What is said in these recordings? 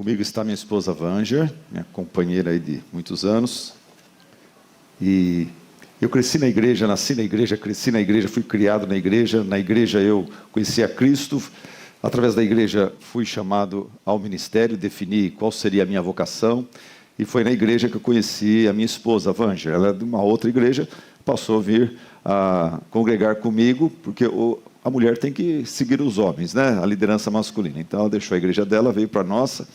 Comigo está minha esposa Vânia, minha companheira aí de muitos anos. E eu cresci na igreja, nasci na igreja, cresci na igreja, fui criado na igreja. Na igreja eu conheci a Cristo. Através da igreja fui chamado ao ministério, defini qual seria a minha vocação. E foi na igreja que eu conheci a minha esposa, Vânia. Ela é de uma outra igreja, passou a vir a congregar comigo, porque a mulher tem que seguir os homens, né? A liderança masculina. Então ela deixou a igreja dela, veio para a nossa.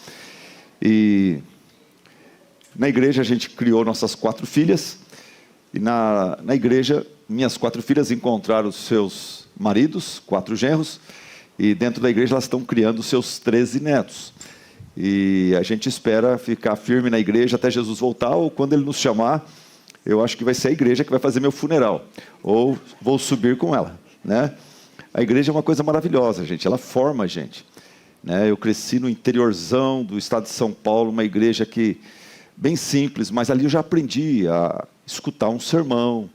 E na igreja a gente criou nossas 4 filhas. E na igreja, minhas 4 filhas encontraram os seus maridos, 4 genros. E dentro da igreja elas estão criando os seus 13 netos. E a gente espera ficar firme na igreja até Jesus voltar, ou quando Ele nos chamar, eu acho que vai ser a igreja que vai fazer meu funeral. Ou vou subir com ela, né? A igreja é uma coisa maravilhosa, gente. Ela forma a gente, né? Eu cresci no interiorzão do estado de São Paulo, uma igreja que, bem simples, mas ali eu já aprendi a escutar um sermão,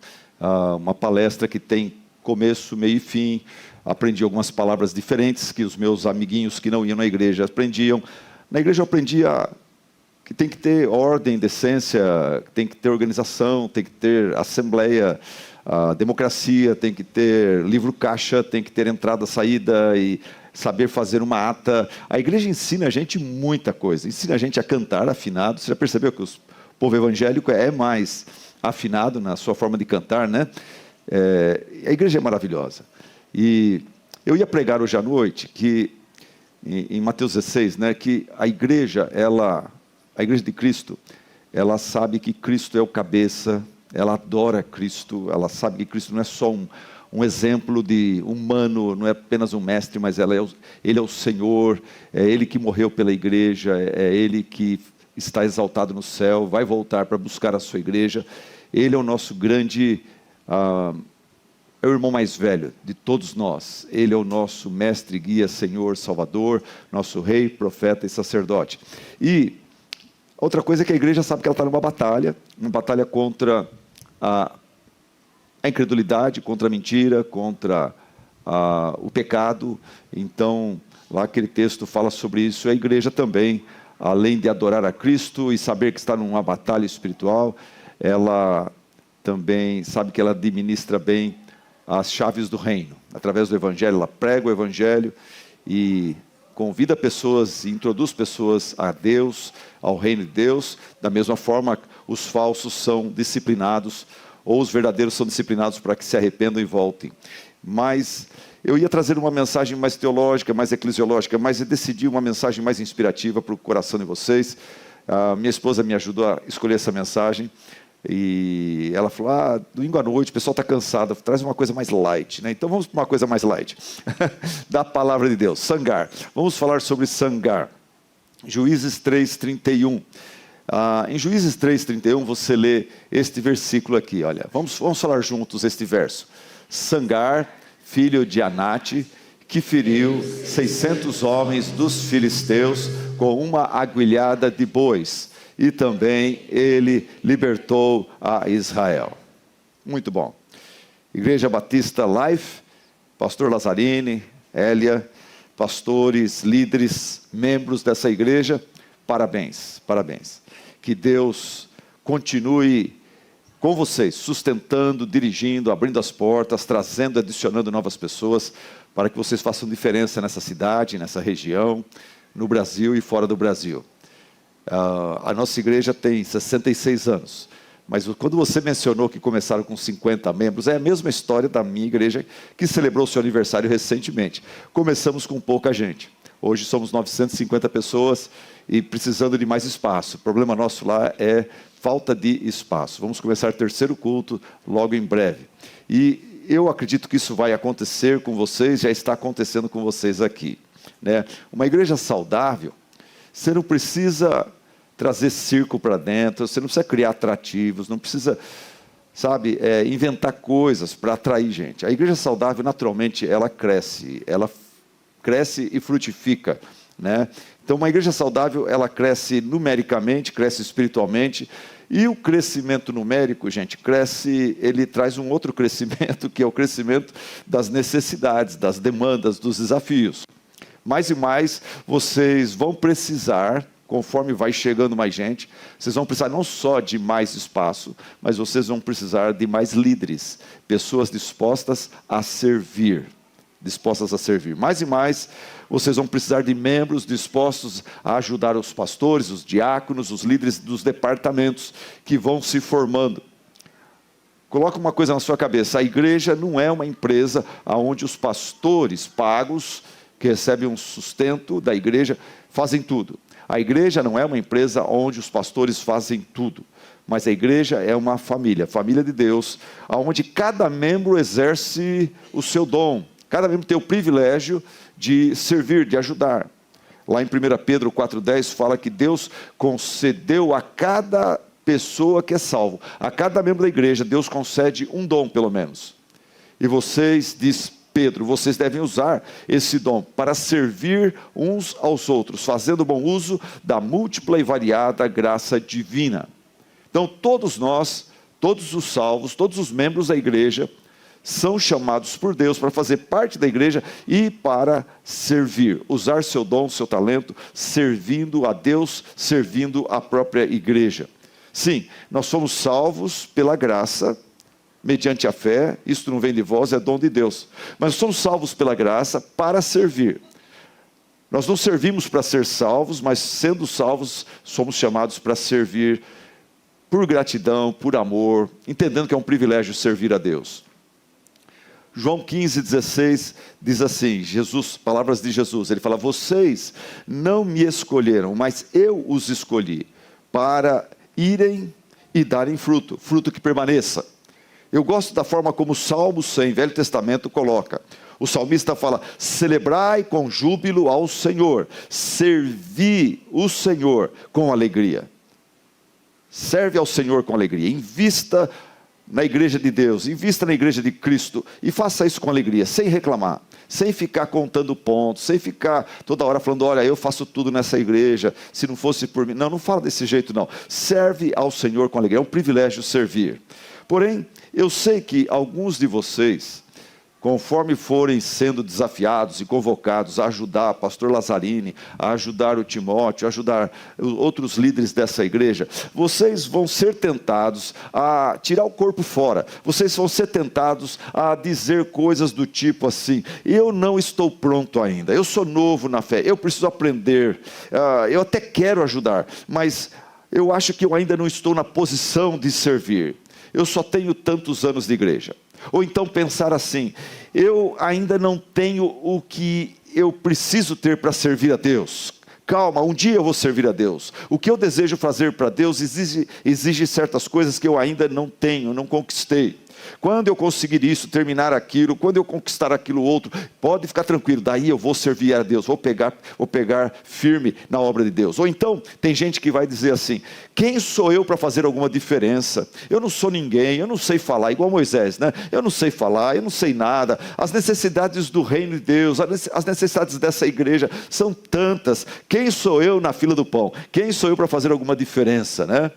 uma palestra que tem começo, meio e fim. Aprendi algumas palavras diferentes que os meus amiguinhos que não iam na igreja aprendiam. Na igreja eu aprendi que tem que ter ordem, decência, tem que ter organização, tem que ter assembleia, democracia, tem que ter livro caixa, tem que ter entrada, saída e saber fazer uma ata. A igreja ensina a gente muita coisa, ensina a gente a cantar afinado. Você já percebeu que o povo evangélico é mais afinado na sua forma de cantar, né? A igreja é maravilhosa. E eu ia pregar hoje à noite que em Mateus 16, né, que a igreja de Cristo, ela sabe que Cristo é o cabeça, ela adora Cristo, ela sabe que Cristo não é só um exemplo de humano, não é apenas um mestre, mas Ele é o Senhor, é Ele que morreu pela igreja, é Ele que está exaltado no céu, vai voltar para buscar a sua igreja. Ele é o nosso grande, é o irmão mais velho de todos nós. Ele é o nosso mestre, guia, Senhor, Salvador, nosso rei, profeta e sacerdote. E outra coisa é que a igreja sabe que ela está numa batalha contra a incredulidade, contra a mentira, contra o pecado. Então, lá aquele texto fala sobre isso. A igreja também, além de adorar a Cristo e saber que está numa batalha espiritual, ela também sabe que ela administra bem as chaves do reino. Através do evangelho, ela prega o evangelho e convida pessoas, introduz pessoas a Deus, ao reino de Deus. Da mesma forma, os falsos são disciplinados, ou os verdadeiros são disciplinados para que se arrependam e voltem. Mas eu ia trazer uma mensagem mais teológica, mais eclesiológica, mas eu decidi uma mensagem mais inspirativa para o coração de vocês. Minha esposa me ajudou a escolher essa mensagem. E ela falou, domingo à noite, o pessoal está cansado, traz uma coisa mais light, né? Então vamos para uma coisa mais light, da palavra de Deus, Sangar. Vamos falar sobre Sangar, Juízes 3:31. Em Juízes 3:31 você lê este versículo aqui, olha, vamos falar juntos este verso. Sangar, filho de Anate, que feriu 600 homens dos filisteus com uma aguilhada de bois. E também ele libertou a Israel. Muito bom. Igreja Batista Life, pastor Lazzarini, Hélia, pastores, líderes, membros dessa igreja, parabéns, parabéns. Que Deus continue com vocês, sustentando, dirigindo, abrindo as portas, trazendo, adicionando novas pessoas, para que vocês façam diferença nessa cidade, nessa região, no Brasil e fora do Brasil. A nossa igreja tem 66 anos, mas quando você mencionou que começaram com 50 membros, é a mesma história da minha igreja, que celebrou seu aniversário recentemente. Começamos com pouca gente, hoje somos 950 pessoas e precisando de mais espaço. O problema nosso lá é falta de espaço. Vamos começar o 3º culto logo em breve. E eu acredito que isso vai acontecer com vocês, já está acontecendo com vocês aqui, né? Uma igreja saudável, você não precisa trazer circo para dentro, você não precisa criar atrativos, não precisa, inventar coisas para atrair gente. A igreja saudável, naturalmente, ela cresce e frutifica, né? Então, uma igreja saudável, ela cresce numericamente, cresce espiritualmente, e o crescimento numérico, gente, ele traz um outro crescimento, que é o crescimento das necessidades, das demandas, dos desafios. Mais e mais, vocês vão precisar conforme vai chegando mais gente, vocês vão precisar não só de mais espaço, mas vocês vão precisar de mais líderes, pessoas dispostas a servir. Dispostas a servir. Mais e mais, vocês vão precisar de membros dispostos a ajudar os pastores, os diáconos, os líderes dos departamentos que vão se formando. Coloca uma coisa na sua cabeça, a igreja não é uma empresa onde os pastores pagos, que recebem um sustento da igreja, fazem tudo. A igreja não é uma empresa onde os pastores fazem tudo, mas a igreja é uma família, família de Deus, onde cada membro exerce o seu dom, cada membro tem o privilégio de servir, de ajudar. Lá em 1 Pedro 4,10 fala que Deus concedeu a cada pessoa que é salvo, a cada membro da igreja, Deus concede um dom pelo menos. E vocês, diz Pedro, vocês devem usar esse dom para servir uns aos outros, fazendo bom uso da múltipla e variada graça divina. Então todos nós, todos os salvos, todos os membros da igreja, são chamados por Deus para fazer parte da igreja e para servir, usar seu dom, seu talento, servindo a Deus, servindo a própria igreja. Sim, nós somos salvos pela graça, mediante a fé, isto não vem de vós, é dom de Deus. Mas somos salvos pela graça para servir. Nós não servimos para ser salvos, mas sendo salvos, somos chamados para servir por gratidão, por amor, entendendo que é um privilégio servir a Deus. João 15,16 diz assim, palavras de Jesus, ele fala, vocês não me escolheram, mas eu os escolhi, para irem e darem fruto, fruto que permaneça. Eu gosto da forma como o Salmo 100, Velho Testamento, coloca. O salmista fala, celebrai com júbilo ao Senhor, servi o Senhor com alegria. Serve ao Senhor com alegria, invista na igreja de Deus, invista na igreja de Cristo, e faça isso com alegria, sem reclamar, sem ficar contando pontos, sem ficar toda hora falando, olha, eu faço tudo nessa igreja, se não fosse por mim, não fala desse jeito não, serve ao Senhor com alegria, é um privilégio servir. Porém, eu sei que alguns de vocês, conforme forem sendo desafiados e convocados a ajudar o pastor Lazzarini, a ajudar o Timóteo, a ajudar outros líderes dessa igreja, vocês vão ser tentados a tirar o corpo fora, vocês vão ser tentados a dizer coisas do tipo assim, eu não estou pronto ainda, eu sou novo na fé, eu preciso aprender, eu até quero ajudar, mas eu acho que eu ainda não estou na posição de servir, eu só tenho tantos anos de igreja. Ou então pensar assim, eu ainda não tenho o que eu preciso ter para servir a Deus. Calma, um dia eu vou servir a Deus. O que eu desejo fazer para Deus exige certas coisas que eu ainda não tenho, não conquistei. Quando eu conseguir isso, terminar aquilo, quando eu conquistar aquilo outro, pode ficar tranquilo, daí eu vou servir a Deus, vou pegar firme na obra de Deus. Ou então, tem gente que vai dizer assim, quem sou eu para fazer alguma diferença? Eu não sou ninguém, eu não sei falar, igual Moisés, né? Eu não sei falar, eu não sei nada, as necessidades do reino de Deus, as necessidades dessa igreja são tantas, quem sou eu na fila do pão? Quem sou eu para fazer alguma diferença, né?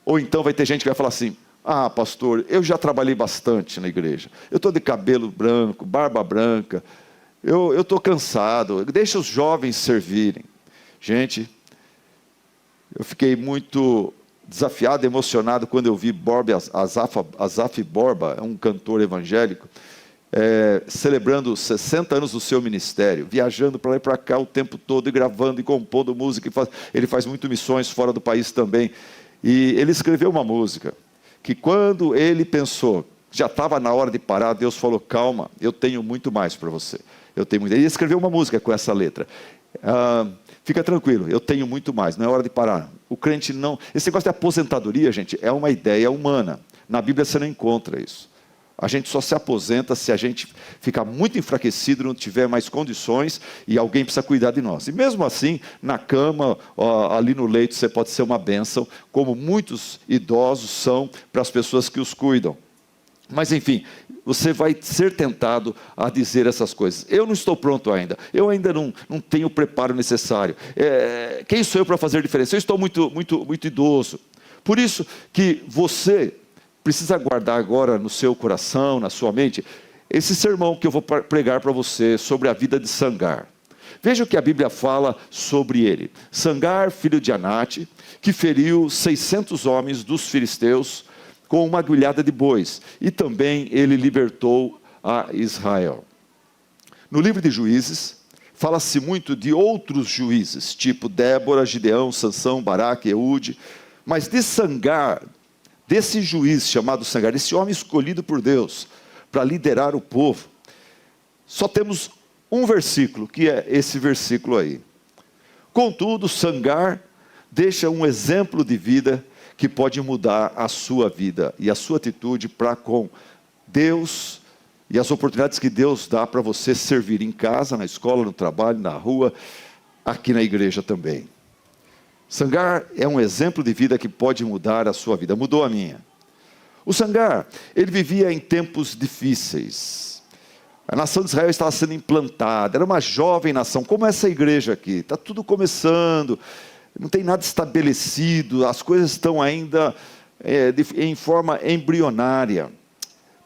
Ou então vai ter gente que vai falar assim, ah, pastor, eu já trabalhei bastante na igreja. Eu estou de cabelo branco, barba branca. Eu estou cansado. Deixa os jovens servirem. Gente, eu fiquei muito desafiado, emocionado quando eu vi Asaf Borba, um cantor evangélico, celebrando 60 anos do seu ministério, viajando para lá e para cá o tempo todo, e gravando e compondo música. Ele faz muito missões fora do país também. E ele escreveu uma música que quando ele pensou, já estava na hora de parar, Deus falou, calma, eu tenho muito mais para você. Ele escreveu uma música com essa letra. Fica tranquilo, eu tenho muito mais, não é hora de parar. O crente não... Esse negócio de aposentadoria, gente, é uma ideia humana. Na Bíblia você não encontra isso. A gente só se aposenta se a gente ficar muito enfraquecido, não tiver mais condições e alguém precisa cuidar de nós. E mesmo assim, na cama, ali no leito, você pode ser uma bênção, como muitos idosos são para as pessoas que os cuidam. Mas enfim, você vai ser tentado a dizer essas coisas. Eu não estou pronto ainda, eu ainda não tenho o preparo necessário. Quem sou eu para fazer diferença? Eu estou muito idoso. Por isso que você precisa guardar agora no seu coração, na sua mente, esse sermão que eu vou pregar para você sobre a vida de Sangar. Veja o que a Bíblia fala sobre ele. Sangar, filho de Anate, que feriu 600 homens dos filisteus com uma agulhada de bois. E também ele libertou a Israel. No livro de Juízes, fala-se muito de outros juízes, tipo Débora, Gideão, Sansão, Baraque, Eude. Mas de Sangar, desse juiz chamado Sangar, esse homem escolhido por Deus para liderar o povo, só temos um versículo, que é esse versículo aí. Contudo, Sangar deixa um exemplo de vida que pode mudar a sua vida e a sua atitude para com Deus e as oportunidades que Deus dá para você servir em casa, na escola, no trabalho, na rua, aqui na igreja também. Sangar é um exemplo de vida que pode mudar a sua vida, mudou a minha. O Sangar, ele vivia em tempos difíceis. A nação de Israel estava sendo implantada, era uma jovem nação, como essa igreja aqui, está tudo começando, não tem nada estabelecido, as coisas estão ainda em forma embrionária.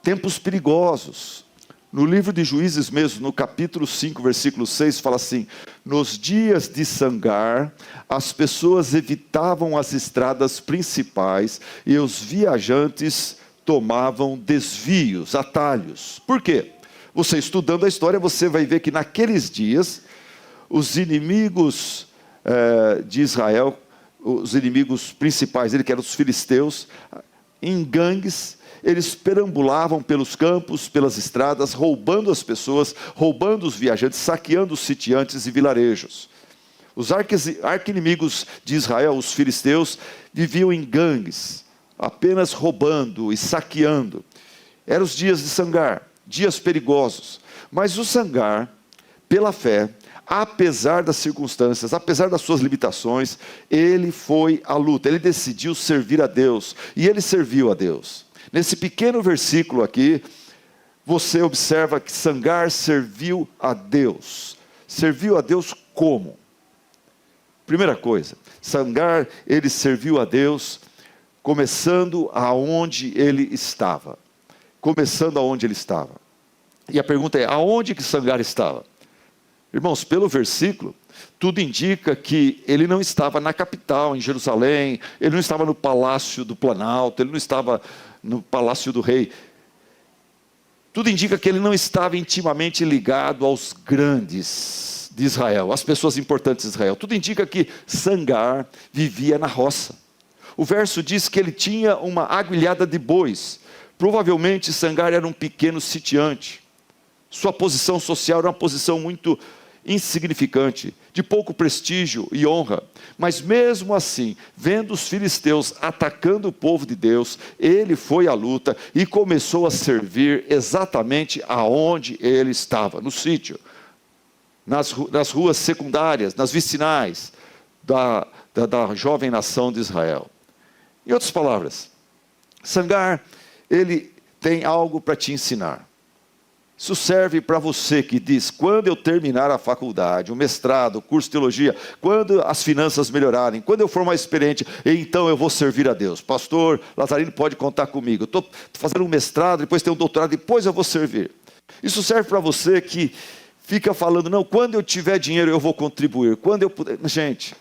Tempos perigosos. No livro de Juízes mesmo, no capítulo 5, versículo 6, fala assim: nos dias de Sangar, as pessoas evitavam as estradas principais e os viajantes tomavam desvios, atalhos. Por quê? Você estudando a história, você vai ver que naqueles dias, os inimigos de Israel, os inimigos principais dele, que eram os filisteus, em gangues, eles perambulavam pelos campos, pelas estradas, roubando as pessoas, roubando os viajantes, saqueando os sitiantes e vilarejos. Os arqui-inimigos de Israel, os filisteus, viviam em gangues, apenas roubando e saqueando. Eram os dias de Sangar, dias perigosos. Mas o Sangar, pela fé, apesar das circunstâncias, apesar das suas limitações, ele foi à luta, ele decidiu servir a Deus, e ele serviu a Deus. Nesse pequeno versículo aqui, você observa que Sangar serviu a Deus. Serviu a Deus como? Primeira coisa, Sangar, ele serviu a Deus começando aonde ele estava. Começando aonde ele estava. E a pergunta é, aonde que Sangar estava? Irmãos, pelo versículo, tudo indica que ele não estava na capital, em Jerusalém, ele não estava no palácio do Planalto, ele não estava no palácio do rei. Tudo indica que ele não estava intimamente ligado aos grandes de Israel, às pessoas importantes de Israel. Tudo indica que Sangar vivia na roça. O verso diz que ele tinha uma agulhada de bois. Provavelmente Sangar era um pequeno sitiante. Sua posição social era uma posição muito insignificante, de pouco prestígio e honra. Mas mesmo assim, vendo os filisteus atacando o povo de Deus, ele foi à luta e começou a servir exatamente aonde ele estava, no sítio, nas ruas secundárias, nas vicinais da jovem nação de Israel. Em outras palavras, Sangar, ele tem algo para te ensinar. Isso serve para você que diz, quando eu terminar a faculdade, o mestrado, o curso de teologia, quando as finanças melhorarem, quando eu for mais experiente, então eu vou servir a Deus. Pastor Lazarino pode contar comigo. Eu estou fazendo um mestrado, depois tenho um doutorado, depois eu vou servir. Isso serve para você que fica falando, não, quando eu tiver dinheiro eu vou contribuir. Quando eu puder. Gente,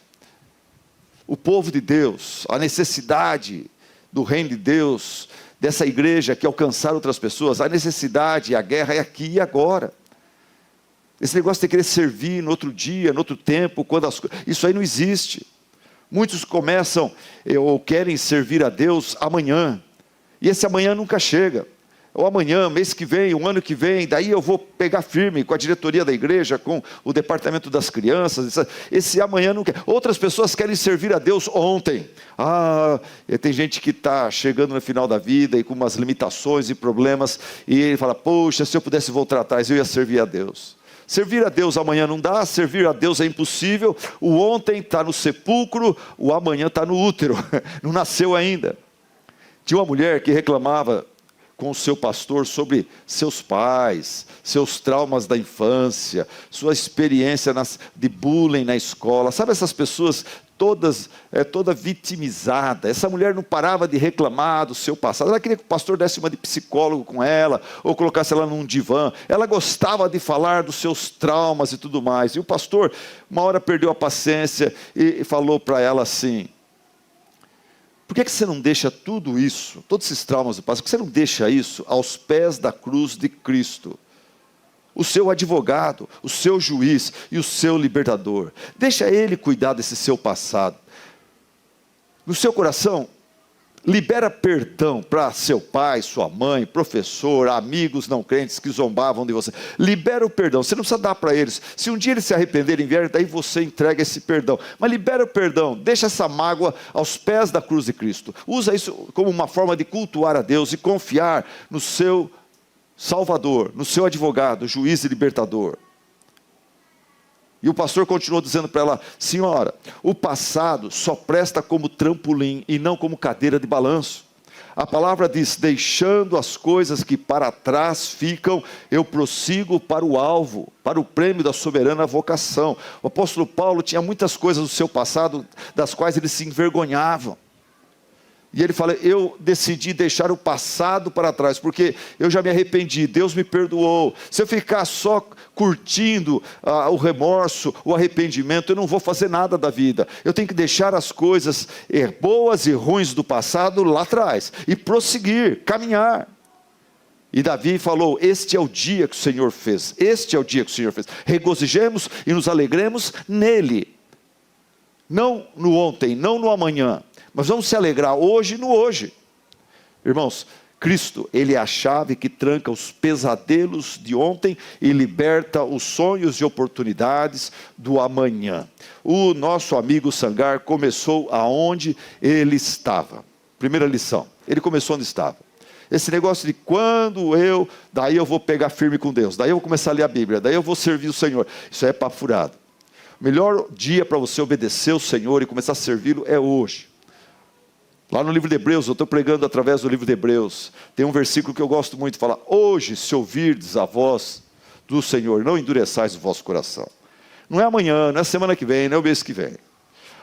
o povo de Deus, a necessidade do reino de Deus, dessa igreja que alcançar outras pessoas, a necessidade, a guerra é aqui e agora. Esse negócio de querer servir no outro dia, no outro tempo, isso aí não existe. Muitos começam ou querem servir a Deus amanhã, e esse amanhã nunca chega. Ou amanhã, mês que vem, um ano que vem, daí eu vou pegar firme com a diretoria da igreja, com o departamento das crianças, esse amanhã não quer. Outras pessoas querem servir a Deus ontem. Tem gente que está chegando no final da vida e com umas limitações e problemas, e ele fala, poxa, se eu pudesse voltar atrás, eu ia servir a Deus. Servir a Deus amanhã não dá, servir a Deus é impossível, o ontem está no sepulcro, o amanhã está no útero, não nasceu ainda. Tinha uma mulher que reclamava com o seu pastor sobre seus pais, seus traumas da infância, sua experiência de bullying na escola. Sabe essas pessoas toda vitimizada. Essa mulher não parava de reclamar do seu passado. Ela queria que o pastor desse uma de psicólogo com ela, ou colocasse ela num divã. Ela gostava de falar dos seus traumas e tudo mais. E o pastor, uma hora, perdeu a paciência e falou para ela assim: por que você não deixa tudo isso, todos esses traumas do passado, por que você não deixa isso aos pés da cruz de Cristo? O seu advogado, o seu juiz e o seu libertador. Deixa ele cuidar desse seu passado. No seu coração, libera perdão para seu pai, sua mãe, professor, amigos não crentes que zombavam de você. Libera o perdão, você não precisa dar para eles. Se um dia eles se arrependerem, vierem, daí você entrega esse perdão. Mas libera o perdão, deixa essa mágoa aos pés da cruz de Cristo. Usa isso como uma forma de cultuar a Deus e confiar no seu Salvador, no seu advogado, juiz e libertador. E o pastor continuou dizendo para ela: senhora, o passado só presta como trampolim e não como cadeira de balanço. A palavra diz: deixando as coisas que para trás ficam, eu prossigo para o alvo, para o prêmio da soberana vocação. O apóstolo Paulo tinha muitas coisas do seu passado, das quais ele se envergonhava. E ele fala: eu decidi deixar o passado para trás, porque eu já me arrependi, Deus me perdoou. Se eu ficar só curtindo o remorso, o arrependimento, eu não vou fazer nada da vida. Eu tenho que deixar as coisas boas e ruins do passado lá atrás, e prosseguir, caminhar. E Davi falou: este é o dia que o Senhor fez, este é o dia que o Senhor fez. Regozijemos e nos alegremos nele. Não no ontem, não no amanhã, mas vamos se alegrar hoje e no hoje. Irmãos, Cristo, Ele é a chave que tranca os pesadelos de ontem e liberta os sonhos e oportunidades do amanhã. O nosso amigo Sangar começou aonde ele estava. Primeira lição, ele começou onde estava. Esse negócio de daí eu vou pegar firme com Deus, daí eu vou começar a ler a Bíblia, daí eu vou servir o Senhor. Isso é papo furado. O melhor dia para você obedecer o Senhor e começar a servi-lo é hoje. Lá no livro de Hebreus, eu estou pregando através do livro de Hebreus, tem um versículo que eu gosto muito, fala: hoje, se ouvirdes a voz do Senhor, não endureçais o vosso coração. Não é amanhã, não é semana que vem, não é o mês que vem.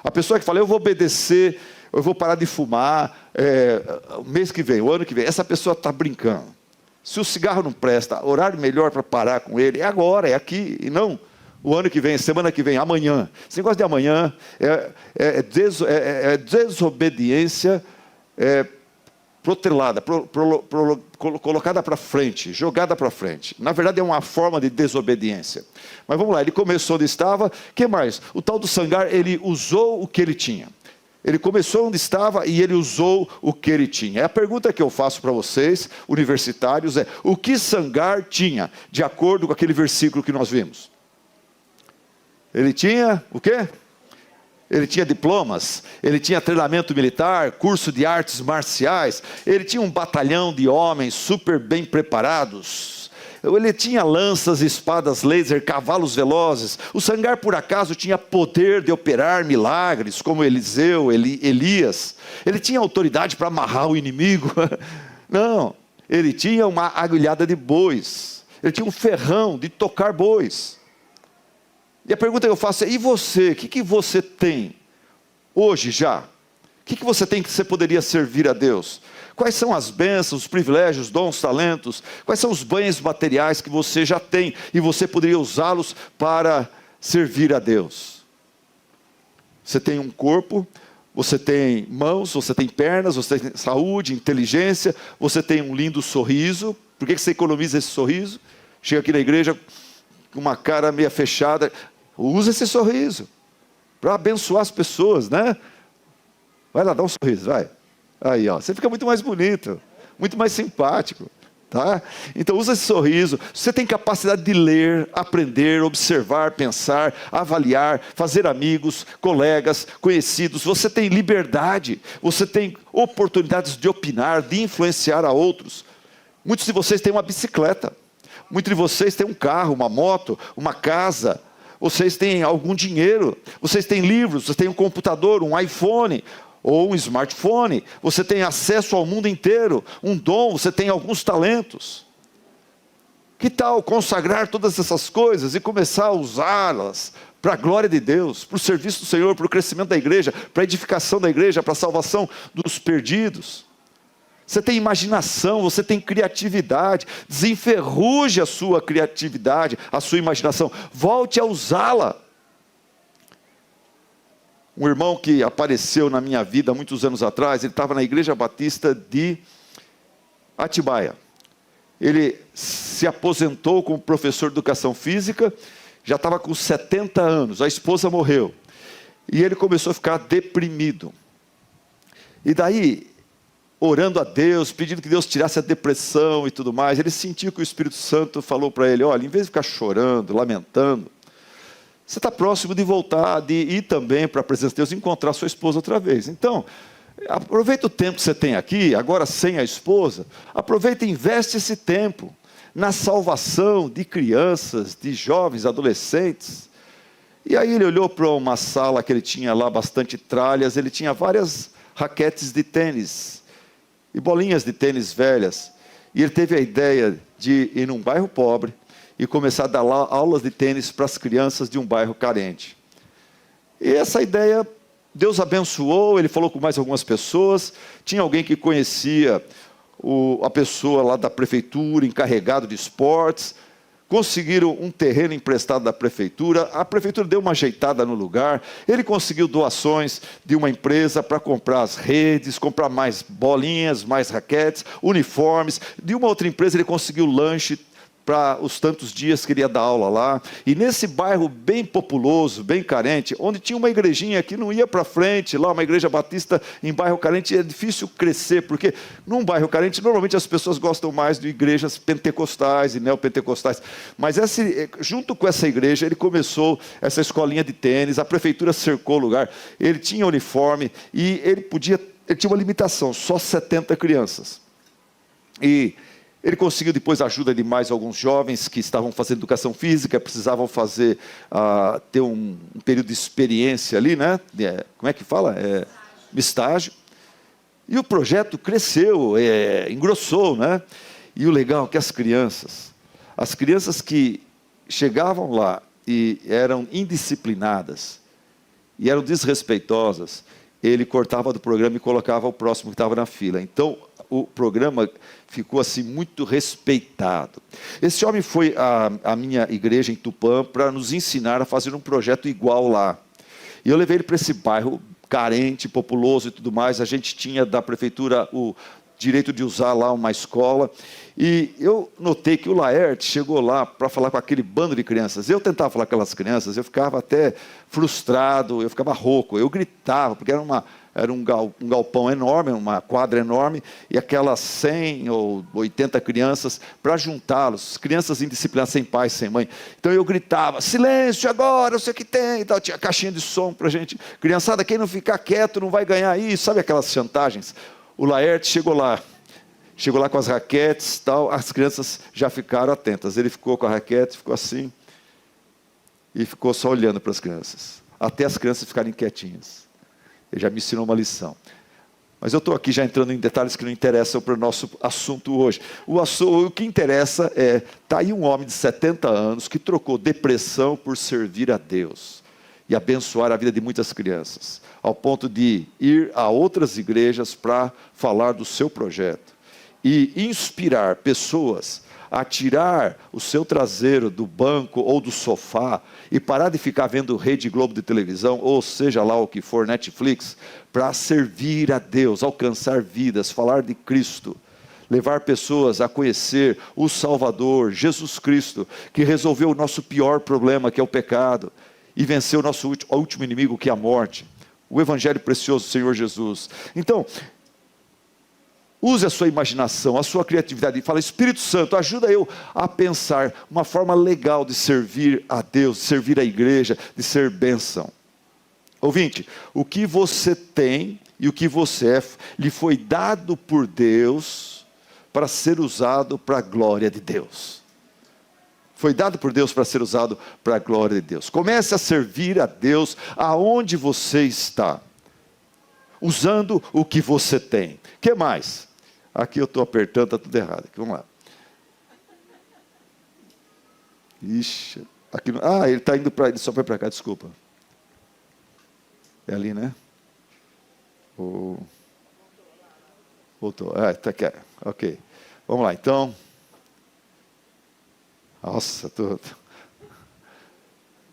A pessoa que fala: eu vou obedecer, eu vou parar de fumar, o mês que vem, o ano que vem, essa pessoa está brincando. Se o cigarro não presta, horário melhor para parar com ele é agora, é aqui, e não o ano que vem, semana que vem, amanhã. Esse negócio de amanhã é desobediência protelada, colocada para frente, jogada para frente. Na verdade é uma forma de desobediência. Mas vamos lá, ele começou onde estava. O que mais? O tal do Sangar, ele usou o que ele tinha. Ele começou onde estava e ele usou o que ele tinha. A pergunta que eu faço para vocês, universitários, é: o que Sangar tinha, de acordo com aquele versículo que nós vimos? Ele tinha o quê? Ele tinha diplomas, ele tinha treinamento militar, curso de artes marciais, ele tinha um batalhão de homens super bem preparados, ele tinha lanças, espadas laser, cavalos velozes. O Sangar, por acaso, tinha poder de operar milagres, como Eliseu, Elias. Ele tinha autoridade para amarrar o inimigo? Não, ele tinha uma agulhada de bois, ele tinha um ferrão de tocar bois. E a pergunta que eu faço é: e você? O que você tem hoje já? O que você tem que você poderia servir a Deus? Quais são as bênçãos, os privilégios, dons, talentos? Quais são os bens materiais que você já tem e você poderia usá-los para servir a Deus? Você tem um corpo, você tem mãos, você tem pernas, você tem saúde, inteligência, você tem um lindo sorriso. Por que você economiza esse sorriso? Chega aqui na igreja com uma cara meio fechada. Usa esse sorriso para abençoar as pessoas, né? Vai lá, dá um sorriso, vai. Aí, ó, você fica muito mais bonito, muito mais simpático, tá? Então usa esse sorriso. Você tem capacidade de ler, aprender, observar, pensar, avaliar, fazer amigos, colegas, conhecidos. Você tem liberdade, você tem oportunidades de opinar, de influenciar a outros. Muitos de vocês têm uma bicicleta, muitos de vocês têm um carro, uma moto, uma casa. Vocês têm algum dinheiro, vocês têm livros, vocês têm um computador, um iPhone ou um smartphone. Você tem acesso ao mundo inteiro, um dom, você tem alguns talentos. Que tal consagrar todas essas coisas e começar a usá-las para a glória de Deus, para o serviço do Senhor, para o crescimento da igreja, para a edificação da igreja, para a salvação dos perdidos. Você tem imaginação, você tem criatividade. Desenferruje a sua criatividade, a sua imaginação. Volte a usá-la. Um irmão que apareceu na minha vida há muitos anos atrás, ele estava na Igreja Batista de Atibaia. Ele se aposentou como professor de educação física, já estava com 70 anos, a esposa morreu. E ele começou a ficar deprimido. E daí, orando a Deus, pedindo que Deus tirasse a depressão e tudo mais, ele sentiu que o Espírito Santo falou para ele: olha, em vez de ficar chorando, lamentando, você está próximo de voltar, de ir também para a presença de Deus, encontrar sua esposa outra vez. Então, aproveita o tempo que você tem aqui, agora sem a esposa, aproveita e investe esse tempo na salvação de crianças, de jovens, adolescentes. E aí ele olhou para uma sala que ele tinha lá, bastante tralhas, ele tinha várias raquetes de tênis, e bolinhas de tênis velhas, e ele teve a ideia de ir num bairro pobre, e começar a dar aulas de tênis para as crianças de um bairro carente. E essa ideia, Deus abençoou, ele falou com mais algumas pessoas, tinha alguém que conhecia a pessoa lá da prefeitura, encarregado de esportes, conseguiram um terreno emprestado da prefeitura, a prefeitura deu uma ajeitada no lugar, ele conseguiu doações de uma empresa para comprar as redes, comprar mais bolinhas, mais raquetes, uniformes, de uma outra empresa ele conseguiu lanche para os tantos dias que ele ia dar aula lá, e nesse bairro bem populoso, bem carente, onde tinha uma igrejinha que não ia para frente, lá uma igreja batista em bairro carente, é difícil crescer, porque num bairro carente, normalmente as pessoas gostam mais de igrejas pentecostais e neopentecostais, mas junto com essa igreja, ele começou essa escolinha de tênis, a prefeitura cercou o lugar, ele tinha uniforme, e ele tinha uma limitação, só 70 crianças, e ele conseguiu depois a ajuda de mais alguns jovens que estavam fazendo educação física, precisavam ter um período de experiência ali, né? Como é que fala? Estágio. E o projeto cresceu, engrossou, né? E o legal é que as crianças que chegavam lá e eram indisciplinadas, e eram desrespeitosas, ele cortava do programa e colocava o próximo que estava na fila. Então, o programa ficou assim muito respeitado. Esse homem foi à minha igreja em Tupã para nos ensinar a fazer um projeto igual lá. E eu levei ele para esse bairro carente, populoso e tudo mais. A gente tinha da prefeitura o direito de usar lá uma escola. E eu notei que o Laerte chegou lá para falar com aquele bando de crianças. Eu tentava falar com aquelas crianças, eu ficava até frustrado, eu ficava rouco, eu gritava, porque era um galpão enorme, uma quadra enorme, e aquelas 100 ou 80 crianças, para juntá-los, crianças indisciplinadas, sem pai, sem mãe. Então eu gritava: silêncio agora, eu sei o que tem, e tal. Tinha caixinha de som para a gente. Criançada, quem não ficar quieto não vai ganhar isso. Sabe aquelas chantagens? O Laerte chegou lá com as raquetes, tal, as crianças já ficaram atentas. Ele ficou com a raquete, ficou assim, e ficou só olhando para as crianças, até as crianças ficarem quietinhas. Ele já me ensinou uma lição. Mas eu estou aqui já entrando em detalhes que não interessam para o nosso assunto hoje. O que interessa está aí um homem de 70 anos que trocou depressão por servir a Deus e abençoar a vida de muitas crianças, ao ponto de ir a outras igrejas para falar do seu projeto e inspirar pessoas a tirar o seu traseiro do banco ou do sofá e parar de ficar vendo Rede Globo de televisão, ou seja lá o que for, Netflix, para servir a Deus, alcançar vidas, falar de Cristo, levar pessoas a conhecer o Salvador, Jesus Cristo, que resolveu o nosso pior problema, que é o pecado, e venceu o nosso último inimigo, que é a morte, o Evangelho precioso do Senhor Jesus. Então, use a sua imaginação, a sua criatividade, e fala: Espírito Santo, ajuda eu a pensar uma forma legal de servir a Deus, de servir a igreja, de ser bênção. Ouvinte, o que você tem e o que você é, lhe foi dado por Deus para ser usado para a glória de Deus. Foi dado por Deus para ser usado para a glória de Deus. Comece a servir a Deus aonde você está, usando o que você tem. O que mais? Aqui eu estou apertando, está tudo errado. Aqui, vamos lá. Ixi, Aqui, ele está indo para... Ele só foi para cá, desculpa. É ali, né? Voltou. Está aqui. Ok. Vamos lá, então. Nossa,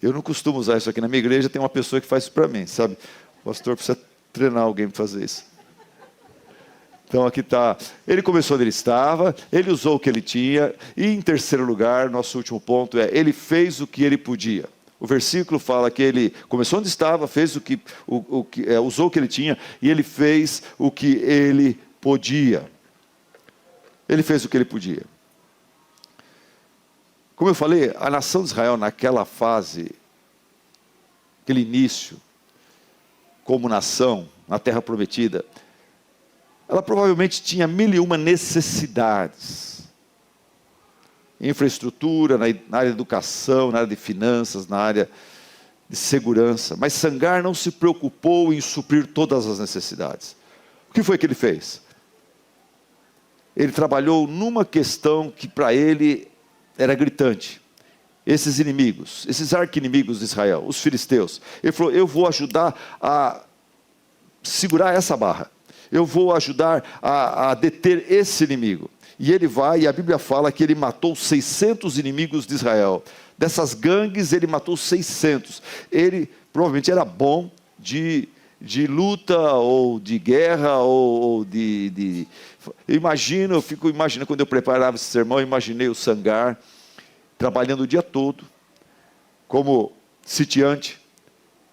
eu não costumo usar isso aqui. Na minha igreja tem uma pessoa que faz isso para mim, sabe? O pastor precisa treinar alguém para fazer isso. Então aqui está. Ele começou onde ele estava, ele usou o que ele tinha, e em terceiro lugar, nosso último ponto é, ele fez o que ele podia. O versículo fala que ele começou onde estava, fez usou o que ele tinha, e ele fez o que ele podia. Ele fez o que ele podia. Como eu falei, a nação de Israel naquela fase, aquele início, como nação, na terra prometida, ela provavelmente tinha 1001 necessidades. Infraestrutura, na área de educação, na área de finanças, na área de segurança. Mas Sangar não se preocupou em suprir todas as necessidades. O que foi que ele fez? Ele trabalhou numa questão que para ele era gritante. Esses inimigos, esses arqui-inimigos de Israel, os filisteus. Ele falou, eu vou ajudar a segurar essa barra. Eu vou ajudar a deter esse inimigo. E ele vai, e a Bíblia fala que ele matou 600 inimigos de Israel. Dessas gangues, ele matou 600. Ele provavelmente era bom de luta, ou de guerra, ou de... Eu fico imaginando, quando eu preparava esse sermão, eu imaginei o Sangar trabalhando o dia todo, como sitiante,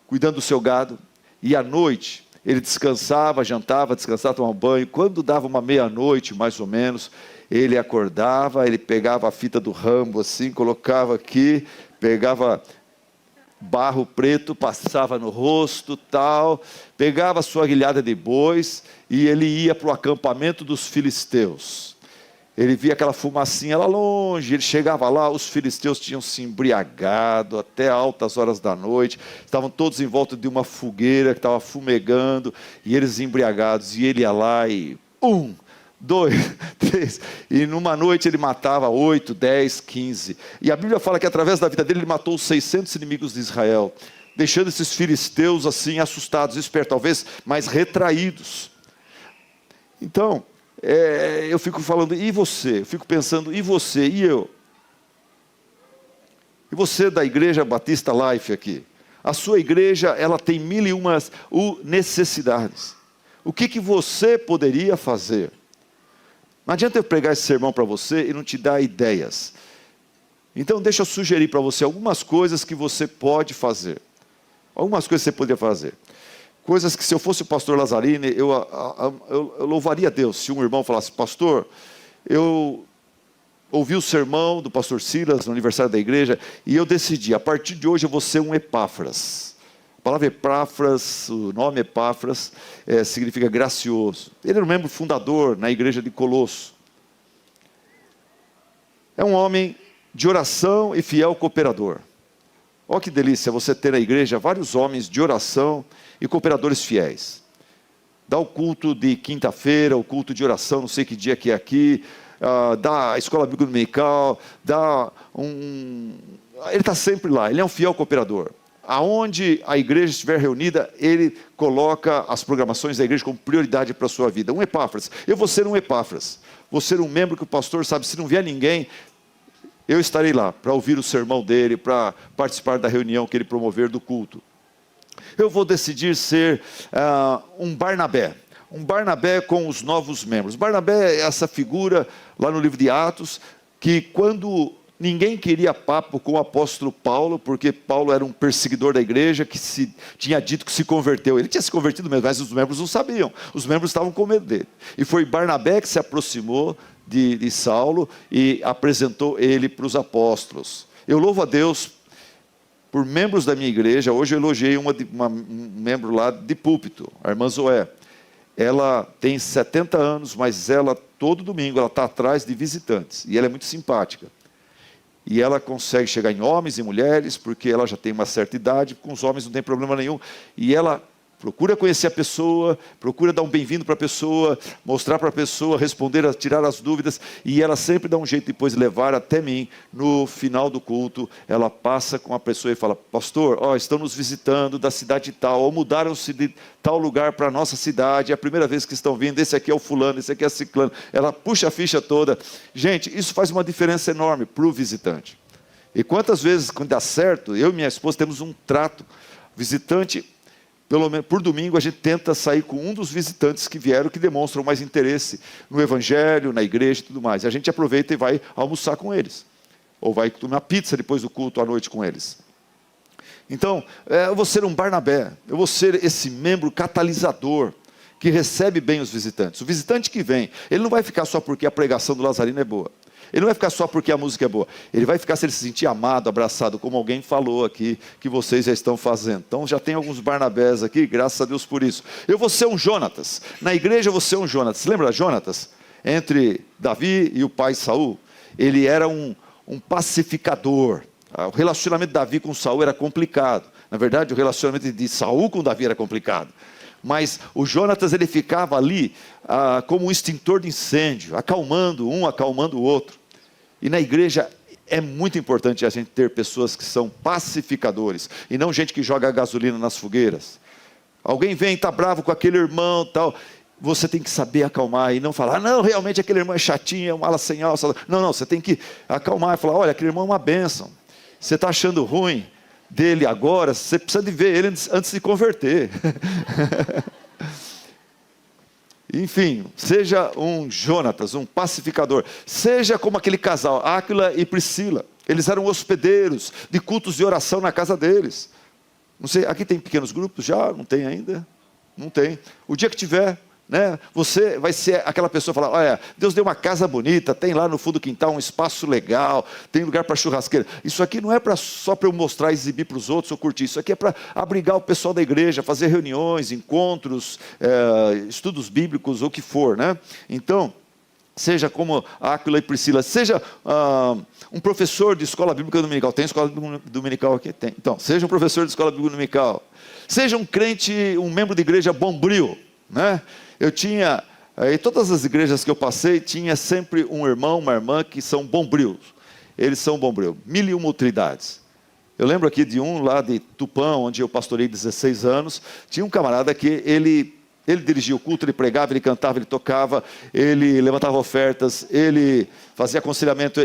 cuidando do seu gado, e à noite ele descansava, jantava, descansava, tomava banho. Quando dava uma meia-noite, mais ou menos, ele acordava, ele pegava a fita do Rambo assim, colocava aqui, pegava barro preto, passava no rosto, tal, pegava a sua guilhada de bois, e ele ia para o acampamento dos filisteus. Ele via aquela fumacinha lá longe, ele chegava lá, os filisteus tinham se embriagado até altas horas da noite, estavam todos em volta de uma fogueira que estava fumegando, e eles embriagados, e ele ia lá e 1, 2, 3, e numa noite ele matava 8, 10, 15, e a Bíblia fala que através da vida dele ele matou os 600 inimigos de Israel, deixando esses filisteus assim assustados, espertos, talvez mais retraídos. Então, eu fico falando, e você? Eu fico pensando, e você? E eu? E você da Igreja Batista Life aqui? A sua igreja, ela tem 1001 necessidades. O que você poderia fazer? Não adianta eu pregar esse sermão para você e não te dar ideias. Então deixa eu sugerir para você algumas coisas que você pode fazer. Algumas coisas que você poderia fazer. Coisas que, se eu fosse o pastor Lazzarini, eu louvaria a Deus se um irmão falasse, pastor, eu ouvi o sermão do pastor Silas no aniversário da igreja, e eu decidi, a partir de hoje eu vou ser um Epáfras. A palavra Epáfras, o nome Epáfras, significa gracioso. Ele era um membro fundador na igreja de Colosso. É um homem de oração e fiel cooperador. Olha que delícia você ter na igreja vários homens de oração e cooperadores fiéis. Dá o culto de quinta-feira, o culto de oração, não sei que dia que é aqui, dá a escola bíblica dominical, ele está sempre lá, ele é um fiel cooperador. Aonde a igreja estiver reunida, ele coloca as programações da igreja como prioridade para a sua vida. Um Epáfras, eu vou ser um Epáfras, vou ser um membro que o pastor sabe, se não vier ninguém, eu estarei lá para ouvir o sermão dele, para participar da reunião que ele promover do culto. Eu vou decidir ser um Barnabé com os novos membros. Barnabé é essa figura lá no livro de Atos, que quando ninguém queria papo com o apóstolo Paulo, porque Paulo era um perseguidor da igreja, que tinha dito que se converteu. Ele tinha se convertido mesmo, mas os membros não sabiam. Os membros estavam com medo dele. E foi Barnabé que se aproximou de Saulo e apresentou ele para os apóstolos. Eu louvo a Deus por membros da minha igreja. Hoje eu elogiei um membro lá de púlpito, a irmã Zoé. Ela tem 70 anos, mas ela, todo domingo, ela está atrás de visitantes. E ela é muito simpática. E ela consegue chegar em homens e mulheres, porque ela já tem uma certa idade, com os homens não tem problema nenhum. E ela Procura conhecer a pessoa, procura dar um bem-vindo para a pessoa, mostrar para a pessoa, responder, tirar as dúvidas, e ela sempre dá um jeito depois de levar até mim. No final do culto, ela passa com a pessoa e fala: pastor, estão nos visitando da cidade tal, ou mudaram-se de tal lugar para a nossa cidade, é a primeira vez que estão vindo, esse aqui é o fulano, esse aqui é o ciclano. Ela puxa a ficha toda. Gente, isso faz uma diferença enorme para o visitante. E quantas vezes, quando dá certo, eu e minha esposa temos um trato, visitante... Pelo menos por domingo a gente tenta sair com um dos visitantes que vieram, que demonstram mais interesse no evangelho, na igreja e tudo mais. A gente aproveita e vai almoçar com eles. Ou vai tomar pizza depois do culto à noite com eles. Então, eu vou ser um Barnabé. Eu vou ser esse membro catalisador que recebe bem os visitantes. O visitante que vem, ele não vai ficar só porque a pregação do Lazarino é boa. Ele não vai ficar só porque a música é boa. Ele vai ficar se ele se sentir amado, abraçado, como alguém falou aqui, que vocês já estão fazendo. Então já tem alguns Barnabés aqui, graças a Deus por isso. Eu vou ser um Jonatas. Na igreja eu vou ser um Jonatas. Lembra Jonatas? Entre Davi e o pai Saul. Ele era um pacificador. O relacionamento de Davi com Saul era complicado. Na verdade, o relacionamento de Saul com Davi era complicado. Mas o Jonatas, ele ficava ali como um extintor de incêndio, acalmando um, acalmando o outro. E na igreja é muito importante a gente ter pessoas que são pacificadores, e não gente que joga gasolina nas fogueiras. Alguém vem, está bravo com aquele irmão, tal, você tem que saber acalmar, e não falar: não, realmente aquele irmão é chatinho, é um mala sem alça. Não, você tem que acalmar e falar: olha, aquele irmão é uma bênção, você está achando ruim dele agora, você precisa de ver ele antes de se converter. Enfim, seja um Jonatas, um pacificador. Seja como aquele casal, Áquila e Priscila. Eles eram hospedeiros de cultos de oração na casa deles. Não sei, aqui tem pequenos grupos já? Não tem ainda? Não tem. O dia que tiver, né, você vai ser aquela pessoa que fala: olha, Deus deu uma casa bonita, tem lá no fundo do quintal um espaço legal, tem lugar para churrasqueira. Isso aqui não é só para eu mostrar, exibir para os outros ou curtir. Isso aqui é para abrigar o pessoal da igreja, fazer reuniões, encontros, estudos bíblicos, o que for, né? Então, seja como Áquila e Priscila. Seja um professor de escola bíblica dominical. Tem escola dominical aqui? Tem. Então, seja um professor de escola bíblica dominical. Seja um crente, um membro de igreja bombril, né? Eu tinha, em todas as igrejas que eu passei, tinha sempre um irmão, uma irmã que são bombrios. Eles são bombril, 1001 utilidades. Eu lembro aqui de um lá de Tupã, onde eu pastorei 16 anos. Tinha um camarada que ele dirigia o culto, ele pregava, ele cantava, ele tocava, ele levantava ofertas, ele fazia aconselhamento,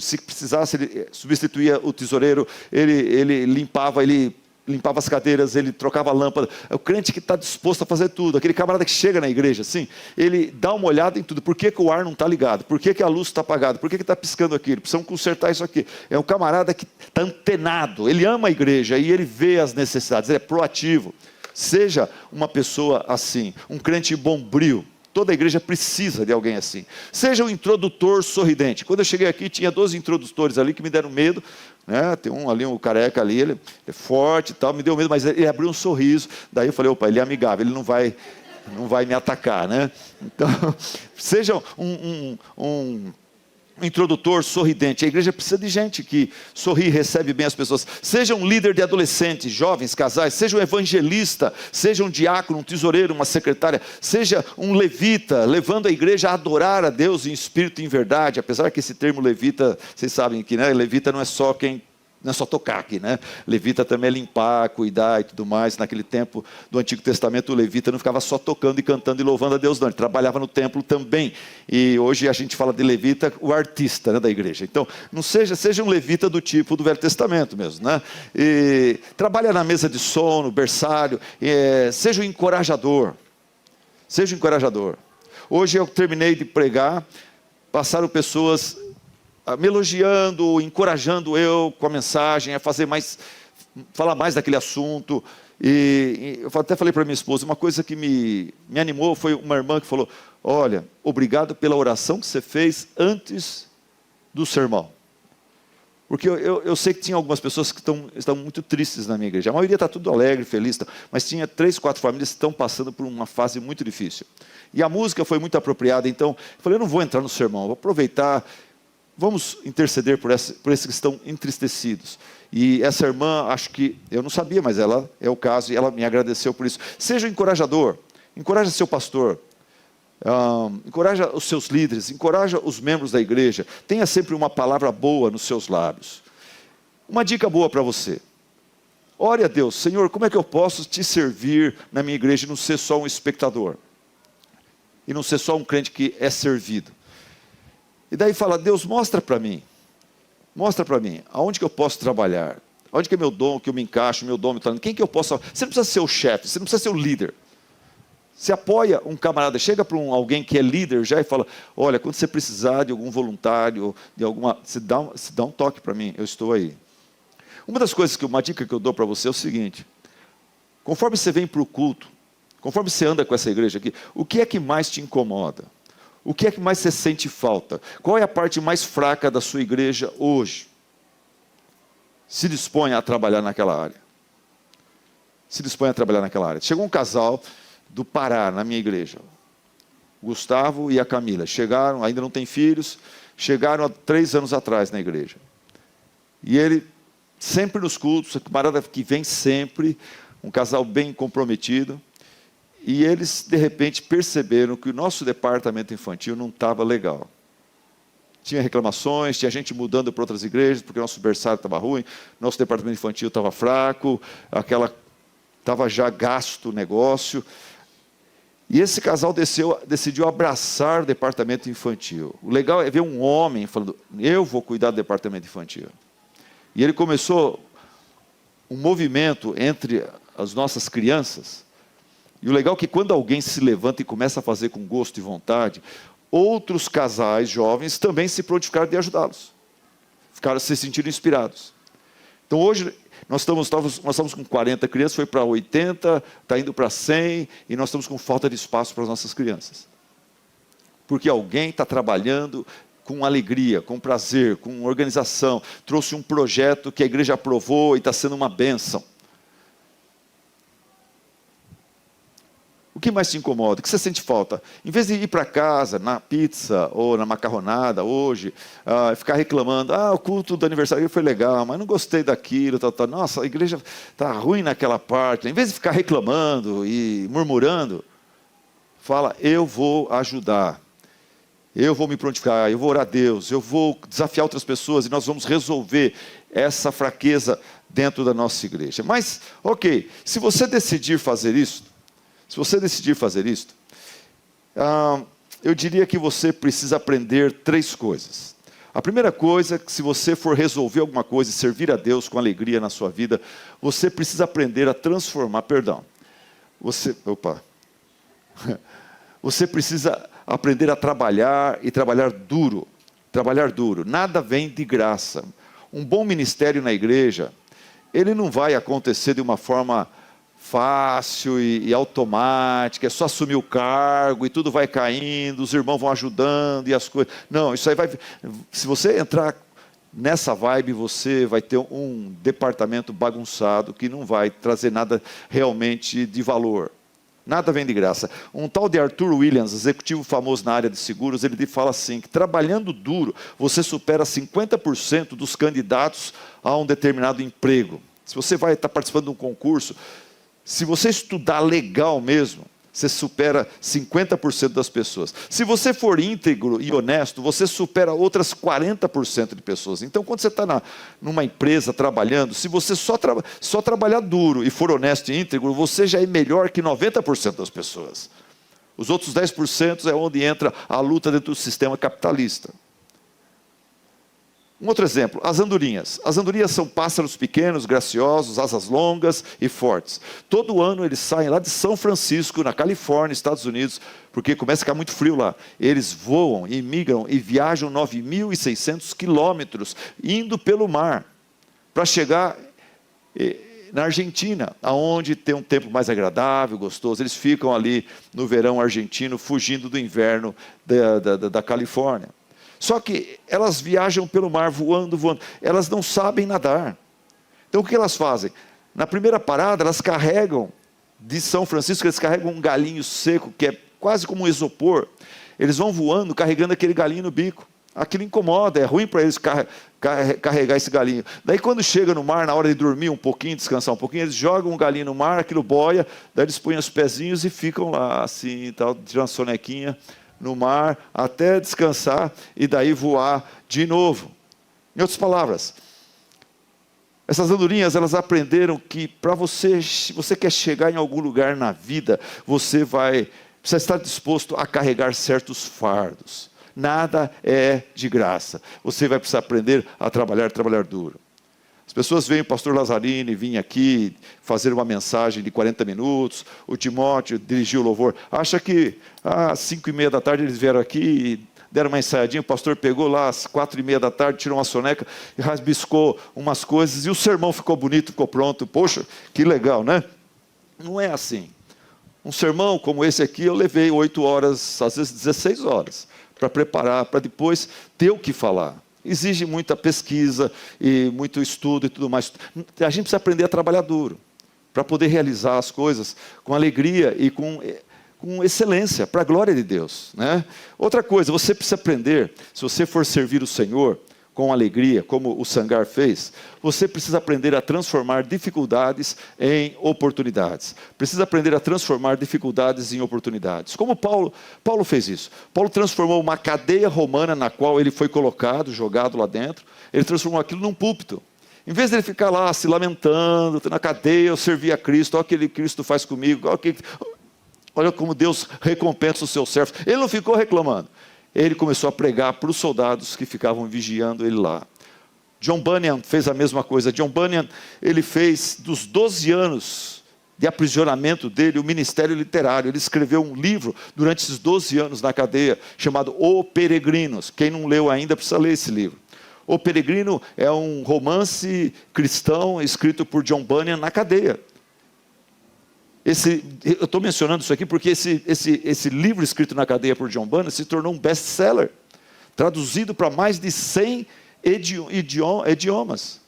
se precisasse, ele substituía o tesoureiro, ele limpava as cadeiras, ele trocava a lâmpada. É o crente que está disposto a fazer tudo. Aquele camarada que chega na igreja assim, ele dá uma olhada em tudo. Por que o ar não está ligado? Por que a luz está apagada? Por que está piscando aquilo? Precisamos consertar isso aqui. É um camarada que está antenado. Ele ama a igreja e ele vê as necessidades. Ele é proativo. Seja uma pessoa assim, um crente bombril. Toda a igreja precisa de alguém assim. Seja um introdutor sorridente. Quando eu cheguei aqui, tinha 12 introdutores ali que me deram medo, né? Tem um ali, um careca ali, ele é forte e tal, me deu medo, mas ele abriu um sorriso. Daí eu falei: opa, ele é amigável, ele não vai me atacar, né? Então, seja um introdutor sorridente. A igreja precisa de gente que sorri e recebe bem as pessoas. Seja um líder de adolescentes, jovens, casais. Seja um evangelista. Seja um diácono, um tesoureiro, uma secretária. Seja um levita, levando a igreja a adorar a Deus em espírito e em verdade. Apesar que esse termo levita, vocês sabem que, né, levita não é só tocar aqui, né? Levita também é limpar, cuidar e tudo mais. Naquele tempo do Antigo Testamento, o levita não ficava só tocando e cantando e louvando a Deus, não. Ele trabalhava no templo também. E hoje a gente fala de levita, o artista, né, da igreja. Então, não seja um levita do tipo do Velho Testamento mesmo, né? E trabalha na mesa de som, no berçário. Seja um encorajador. Seja um encorajador. Hoje eu terminei de pregar, passaram pessoas me elogiando, encorajando eu com a mensagem, a falar mais daquele assunto. E eu até falei para minha esposa, uma coisa que me animou foi uma irmã que falou: olha, obrigado pela oração que você fez antes do sermão. Porque eu sei que tinha algumas pessoas que estão muito tristes na minha igreja. A maioria está tudo alegre, feliz, mas tinha 3, 4 famílias que estão passando por uma fase muito difícil. E a música foi muito apropriada, então eu falei: eu não vou entrar no sermão, vou aproveitar. Vamos interceder por esses que estão entristecidos. E essa irmã, acho que, eu não sabia, mas ela é o caso, e ela me agradeceu por isso. Seja um encorajador, encoraja seu pastor, encoraja os seus líderes, encoraja os membros da igreja, tenha sempre uma palavra boa nos seus lábios. Uma dica boa para você: ore a Deus, Senhor, como é que eu posso te servir na minha igreja e não ser só um espectador? E não ser só um crente que é servido. E daí fala: Deus, mostra para mim, aonde que eu posso trabalhar, onde que é meu dom, que eu me encaixo, meu dom, meu talento, quem que eu posso... Você não precisa ser o chefe, você não precisa ser o líder. Você apoia um camarada, chega para alguém que é líder já e fala: olha, quando você precisar de algum voluntário, de alguma, você dá um toque para mim, eu estou aí. Uma dica que eu dou para você é o seguinte: conforme você vem para o culto, conforme você anda com essa igreja aqui, o que é que mais te incomoda? O que é que mais você sente falta? Qual é a parte mais fraca da sua igreja hoje? Se disponha a trabalhar naquela área. Se disponha a trabalhar naquela área. Chegou um casal do Pará na minha igreja, o Gustavo e a Camila. Chegaram, ainda não têm filhos, chegaram há 3 anos atrás na igreja. E ele, sempre nos cultos, camarada que vem sempre, um casal bem comprometido. E eles, de repente, perceberam que o nosso departamento infantil não estava legal. Tinha reclamações, tinha gente mudando para outras igrejas, porque o nosso berçário estava ruim, nosso departamento infantil estava fraco, estava já gasto o negócio. E esse casal decidiu abraçar o departamento infantil. O legal é ver um homem falando: eu vou cuidar do departamento infantil. E ele começou um movimento entre as nossas crianças. E o legal é que quando alguém se levanta e começa a fazer com gosto e vontade, outros casais jovens também se prontificaram de ajudá-los. Ficaram se sentindo inspirados. Então hoje nós estamos com 40 crianças, foi para 80, está indo para 100, e nós estamos com falta de espaço para as nossas crianças. Porque alguém está trabalhando com alegria, com prazer, com organização, trouxe um projeto que a igreja aprovou e está sendo uma bênção. O que mais te incomoda? O que você sente falta? Em vez de ir para casa, na pizza ou na macarronada hoje, ficar reclamando: o culto do aniversário foi legal, mas não gostei daquilo, nossa, a igreja está ruim naquela parte. Em vez de ficar reclamando e murmurando, fala: eu vou ajudar, eu vou me prontificar, eu vou orar a Deus, eu vou desafiar outras pessoas e nós vamos resolver essa fraqueza dentro da nossa igreja. Mas, ok, se você decidir fazer isso, eu diria que você precisa aprender 3 coisas. A primeira coisa, que se você for resolver alguma coisa e servir a Deus com alegria na sua vida, você precisa aprender a transformar, você precisa aprender a trabalhar e trabalhar duro. Nada vem de graça. Um bom ministério na igreja, ele não vai acontecer de uma forma fácil e automática, é só assumir o cargo e tudo vai caindo, os irmãos vão ajudando e as coisas. Não, isso aí se você entrar nessa vibe, você vai ter um departamento bagunçado que não vai trazer nada realmente de valor. Nada vem de graça. Um tal de Arthur Williams, executivo famoso na área de seguros, ele fala assim, que trabalhando duro, você supera 50% dos candidatos a um determinado emprego. Se você vai estar participando de um concurso, se você estudar legal mesmo, você supera 50% das pessoas. Se você for íntegro e honesto, você supera outras 40% de pessoas. Então, quando você está numa empresa trabalhando, se você só trabalhar duro e for honesto e íntegro, você já é melhor que 90% das pessoas. Os outros 10% é onde entra a luta dentro do sistema capitalista. Um outro exemplo, as andorinhas. As andorinhas são pássaros pequenos, graciosos, asas longas e fortes. Todo ano eles saem lá de São Francisco, na Califórnia, Estados Unidos, porque começa a ficar muito frio lá. Eles voam, migram e viajam 9.600 quilômetros, indo pelo mar, para chegar na Argentina, onde tem um tempo mais agradável, gostoso. Eles ficam ali no verão argentino, fugindo do inverno da Califórnia. Só que elas viajam pelo mar, voando. Elas não sabem nadar. Então o que elas fazem? Na primeira parada, elas carregam, de São Francisco, eles carregam um galinho seco, que é quase como um isopor. Eles vão voando, carregando aquele galinho no bico. Aquilo incomoda, é ruim para eles carregar esse galinho. Daí quando chega no mar, na hora de dormir um pouquinho, descansar um pouquinho, eles jogam um galinho no mar, aquilo boia, daí eles põem os pezinhos e ficam lá, assim, tal, tirando sonequinha no mar, até descansar e daí voar de novo. Em outras palavras, essas andorinhas, elas aprenderam que para você, se você quer chegar em algum lugar na vida, você precisa estar disposto a carregar certos fardos. Nada é de graça. Você vai precisar aprender a trabalhar duro. As pessoas veem o pastor Lazzarini vir aqui fazer uma mensagem de 40 minutos, o Timóteo dirigiu o louvor. Acha que às 5:30 da tarde eles vieram aqui e deram uma ensaiadinha, o pastor pegou lá às 4:30 da tarde, tirou uma soneca e rabiscou umas coisas e o sermão ficou bonito, ficou pronto. Poxa, que legal, né? Não é assim. Um sermão como esse aqui eu levei 8 horas, às vezes 16 horas, para preparar, para depois ter o que falar. Exige muita pesquisa e muito estudo e tudo mais. A gente precisa aprender a trabalhar duro, para poder realizar as coisas com alegria e com excelência, para a glória de Deus, né? Outra coisa, você precisa aprender, se você for servir o Senhor com alegria, como o Sangar fez, você precisa aprender a transformar dificuldades em oportunidades. Precisa aprender a transformar dificuldades em oportunidades. Como Paulo fez isso. Paulo transformou uma cadeia romana na qual ele foi colocado, jogado lá dentro, ele transformou aquilo num púlpito. Em vez de ele ficar lá se lamentando, na cadeia eu servi a Cristo, olha o que Cristo faz comigo, olha como Deus recompensa os seus servos. Ele não ficou reclamando. Ele começou a pregar para os soldados que ficavam vigiando ele lá. John Bunyan fez a mesma coisa. John Bunyan, ele fez dos 12 anos de aprisionamento dele, o ministério literário. Ele escreveu um livro durante esses 12 anos na cadeia, chamado O Peregrinos. Quem não leu ainda precisa ler esse livro. O Peregrino é um romance cristão escrito por John Bunyan na cadeia. Eu estou mencionando isso aqui porque esse livro escrito na cadeia por John Bunyan se tornou um best-seller, traduzido para mais de 100 idiomas.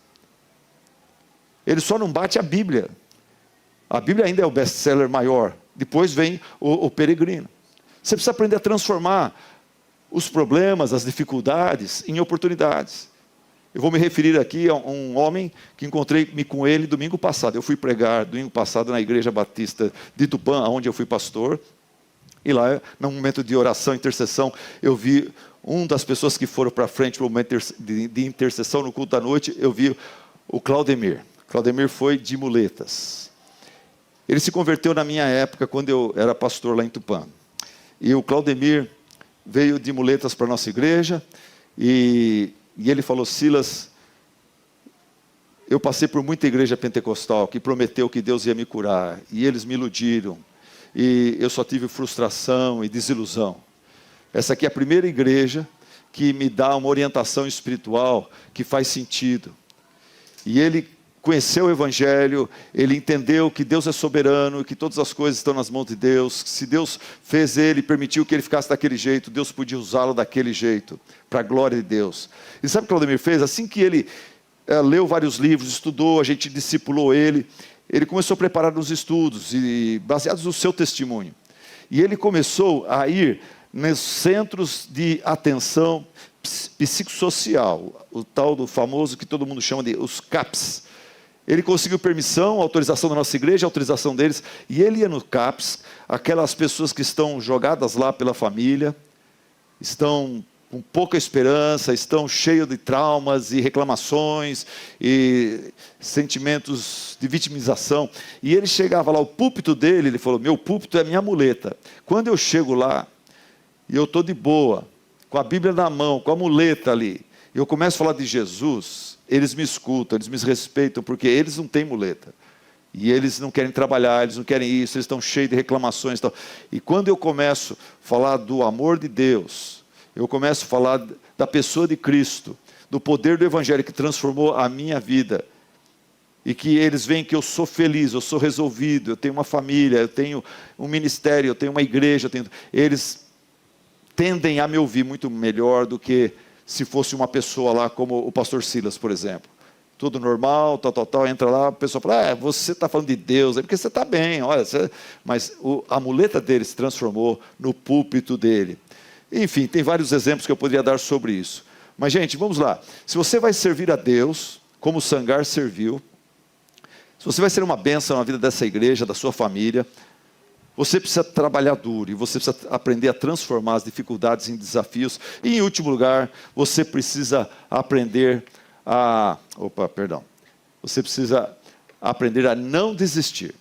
Ele só não bate a Bíblia. A Bíblia ainda é o best-seller maior. Depois vem o Peregrino. Você precisa aprender a transformar os problemas, as dificuldades em oportunidades. Eu vou me referir aqui a um homem que encontrei-me com ele domingo passado. Eu fui pregar domingo passado na Igreja Batista de Tupã, onde eu fui pastor. E lá, num momento de oração, intercessão, eu vi uma das pessoas que foram para frente para o momento de intercessão no culto da noite, eu vi o Claudemir. Claudemir foi de muletas. Ele se converteu na minha época, quando eu era pastor lá em Tupã. E o Claudemir veio de muletas para a nossa igreja e ele falou: Silas, eu passei por muita igreja pentecostal que prometeu que Deus ia me curar, e eles me iludiram, e eu só tive frustração e desilusão. Essa aqui é a primeira igreja que me dá uma orientação espiritual que faz sentido. E ele conheceu o Evangelho, ele entendeu que Deus é soberano, que todas as coisas estão nas mãos de Deus, que se Deus fez ele, permitiu que ele ficasse daquele jeito, Deus podia usá-lo daquele jeito, para a glória de Deus. E sabe o que Claudemir fez? Assim que ele leu vários livros, estudou, a gente discipulou ele começou a preparar os estudos, e baseados no seu testemunho. E ele começou a ir nos centros de atenção psicossocial, o tal do famoso que todo mundo chama de os CAPS. Ele conseguiu permissão, autorização da nossa igreja, autorização deles, e ele ia no CAPS, aquelas pessoas que estão jogadas lá pela família, estão com pouca esperança, estão cheios de traumas e reclamações e sentimentos de vitimização. E ele chegava lá, o púlpito dele, ele falou: meu púlpito é minha muleta. Quando eu chego lá, e eu estou de boa, com a Bíblia na mão, com a muleta ali, e eu começo a falar de Jesus, eles me escutam, eles me respeitam, porque eles não têm muleta. E eles não querem trabalhar, eles não querem isso, eles estão cheios de reclamações. E quando eu começo a falar do amor de Deus, eu começo a falar da pessoa de Cristo, do poder do Evangelho que transformou a minha vida, e que eles veem que eu sou feliz, eu sou resolvido, eu tenho uma família, eu tenho um ministério, eu tenho uma igreja, eles tendem a me ouvir muito melhor do que se fosse uma pessoa lá como o pastor Silas, por exemplo. Tudo normal, entra lá, a pessoa fala: você está falando de Deus, é porque você está bem, olha. Mas a muleta dele se transformou no púlpito dele. Enfim, tem vários exemplos que eu poderia dar sobre isso. Mas, gente, vamos lá. Se você vai servir a Deus, como o Sangar serviu, se você vai ser uma bênção na vida dessa igreja, da sua família, você precisa trabalhar duro e você precisa aprender a transformar as dificuldades em desafios. E, em último lugar, você precisa aprender a... Você precisa aprender a não desistir.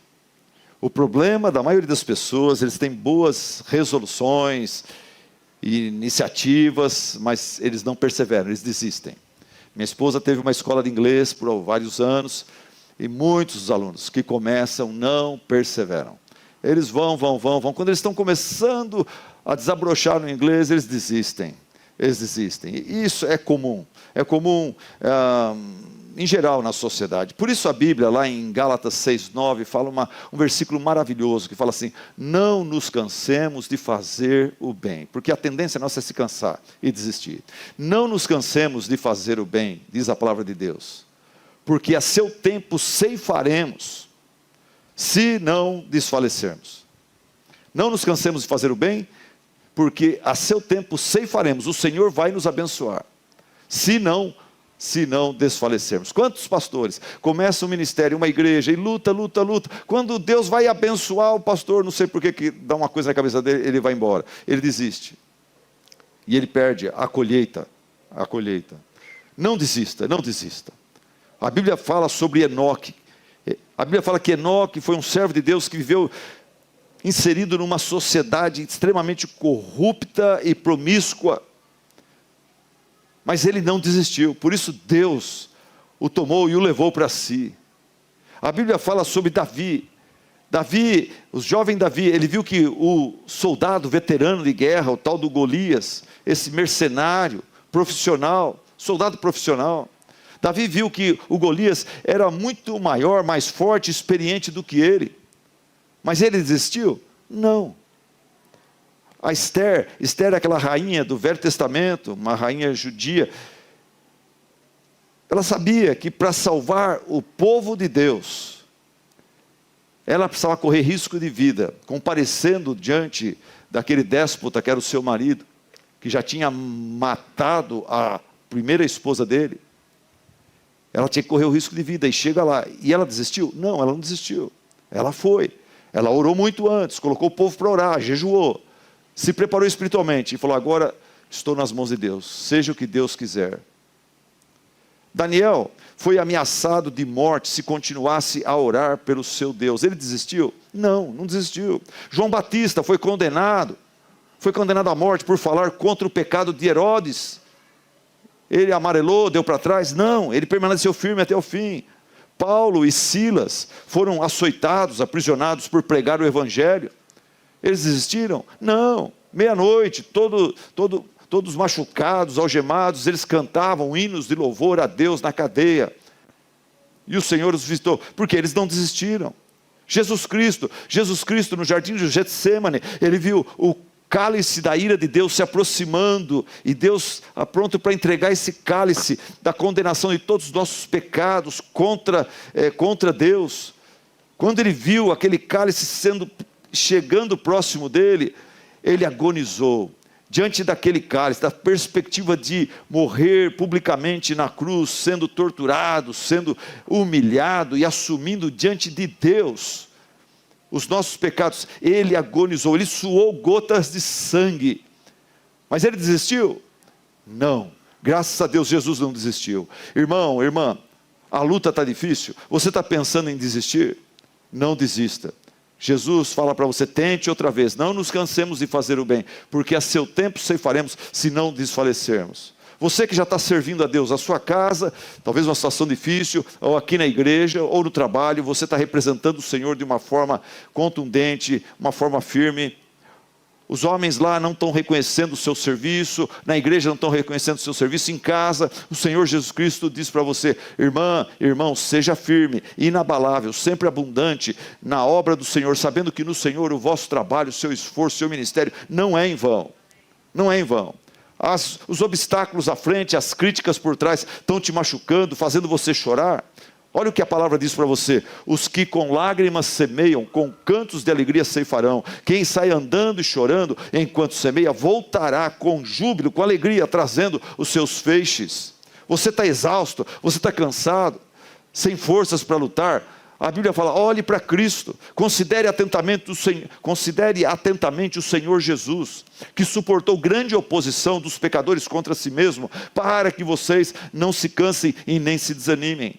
O problema da maioria das pessoas, eles têm boas resoluções e iniciativas, mas eles não perseveram, eles desistem. Minha esposa teve uma escola de inglês por vários anos, e muitos dos alunos que começam não perseveram. Eles vão. Quando eles estão começando a desabrochar no inglês, eles desistem. E isso é comum. É comum em geral na sociedade. Por isso a Bíblia, lá em Gálatas 6:9, fala um versículo maravilhoso, que fala assim: não nos cansemos de fazer o bem. Porque a tendência nossa é se cansar e desistir. Não nos cansemos de fazer o bem, diz a palavra de Deus. Porque a seu tempo ceifaremos, se não desfalecermos. Não nos cansemos de fazer o bem, porque a seu tempo ceifaremos. O Senhor vai nos abençoar, se não desfalecermos. Quantos pastores começam um ministério, uma igreja, e luta. Quando Deus vai abençoar o pastor, não sei por que dá uma coisa na cabeça dele, ele vai embora. Ele desiste. E ele perde a colheita. Não desista. A Bíblia fala sobre Enoque. A Bíblia fala que Enoque foi um servo de Deus que viveu inserido numa sociedade extremamente corrupta e promíscua. Mas ele não desistiu, por isso Deus o tomou e o levou para si. A Bíblia fala sobre Davi, o jovem Davi, ele viu que o soldado veterano de guerra, o tal do Golias, esse mercenário profissional, soldado profissional, Davi viu que o Golias era muito maior, mais forte, experiente do que ele. Mas ele desistiu? Não. A Esther é aquela rainha do Velho Testamento, uma rainha judia. Ela sabia que para salvar o povo de Deus, ela precisava correr risco de vida, comparecendo diante daquele déspota que era o seu marido, que já tinha matado a primeira esposa dele. Ela tinha que correr o risco de vida, e chega lá, e ela desistiu? Não, ela não desistiu, ela foi, ela orou muito antes, colocou o povo para orar, jejuou, se preparou espiritualmente, e falou: agora estou nas mãos de Deus, seja o que Deus quiser. Daniel foi ameaçado de morte se continuasse a orar pelo seu Deus. Ele desistiu? Não desistiu. João Batista foi condenado à morte por falar contra o pecado de Herodes. Ele amarelou, deu para trás? Não, ele permaneceu firme até o fim. Paulo e Silas foram açoitados, aprisionados por pregar o evangelho. Eles desistiram? Não. Meia-noite, todos machucados, algemados, eles cantavam hinos de louvor a Deus na cadeia. E o Senhor os visitou, porque eles não desistiram. Jesus Cristo no jardim de Getsêmani, ele viu o cálice da ira de Deus se aproximando, e Deus pronto para entregar esse cálice da condenação de todos os nossos pecados contra Deus. Quando ele viu aquele cálice chegando próximo dele, ele agonizou diante daquele cálice, da perspectiva de morrer publicamente na cruz, sendo torturado, sendo humilhado e assumindo diante de Deus os nossos pecados. Ele agonizou, ele suou gotas de sangue. Mas ele desistiu? Não. Graças a Deus, Jesus não desistiu. Irmão, irmã, a luta está difícil, você está pensando em desistir? Não desista. Jesus fala para você: tente outra vez, não nos cansemos de fazer o bem, porque a seu tempo ceifaremos, se não desfalecermos. Você que já está servindo a Deus, a sua casa, talvez uma situação difícil, ou aqui na igreja, ou no trabalho, você está representando o Senhor de uma forma contundente, uma forma firme. Os homens lá não estão reconhecendo o seu serviço, na igreja não estão reconhecendo o seu serviço, em casa, o Senhor Jesus Cristo diz para você: irmã, irmão, seja firme, inabalável, sempre abundante na obra do Senhor, sabendo que no Senhor o vosso trabalho, o seu esforço, o seu ministério não é em vão. Não é em vão. Os obstáculos à frente, as críticas por trás estão te machucando, fazendo você chorar. Olha o que a palavra diz para você: os que com lágrimas semeiam, com cantos de alegria ceifarão. Quem sai andando e chorando enquanto semeia, voltará com júbilo, com alegria, trazendo os seus feixes. Você está exausto, você está cansado, sem forças para lutar. A Bíblia fala: olhe para Cristo, considere atentamente o Senhor Jesus, que suportou grande oposição dos pecadores contra si mesmo, para que vocês não se cansem e nem se desanimem.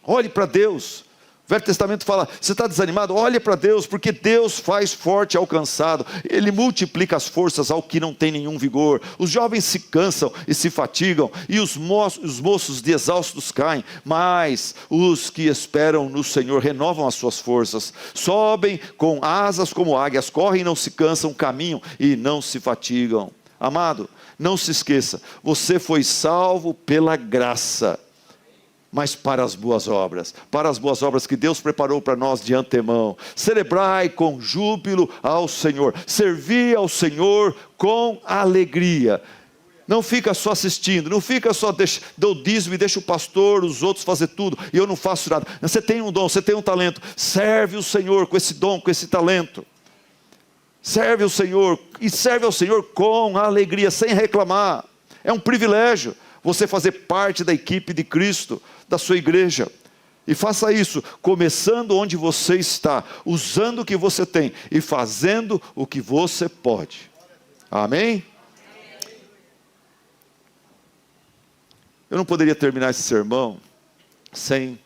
Olhe para Deus. O Velho Testamento fala: você está desanimado? Olhe para Deus, porque Deus faz forte ao cansado, Ele multiplica as forças ao que não tem nenhum vigor. Os jovens se cansam e se fatigam, e os moços de exaustos caem, mas os que esperam no Senhor renovam as suas forças, sobem com asas como águias, correm e não se cansam, caminham e não se fatigam. Amado, não se esqueça, você foi salvo pela graça, mas para as boas obras que Deus preparou para nós de antemão. Celebrai com júbilo ao Senhor, servi ao Senhor com alegria. Não fica só assistindo, não fica só dou dízimo e deixa o pastor, os outros fazer tudo, e eu não faço nada. Você tem um dom, você tem um talento, serve o Senhor com esse dom, com esse talento. Serve o Senhor, e serve ao Senhor com alegria, sem reclamar. É um privilégio você fazer parte da equipe de Cristo, da sua igreja. E faça isso, começando onde você está, usando o que você tem e fazendo o que você pode. Amém? Eu não poderia terminar esse sermão sem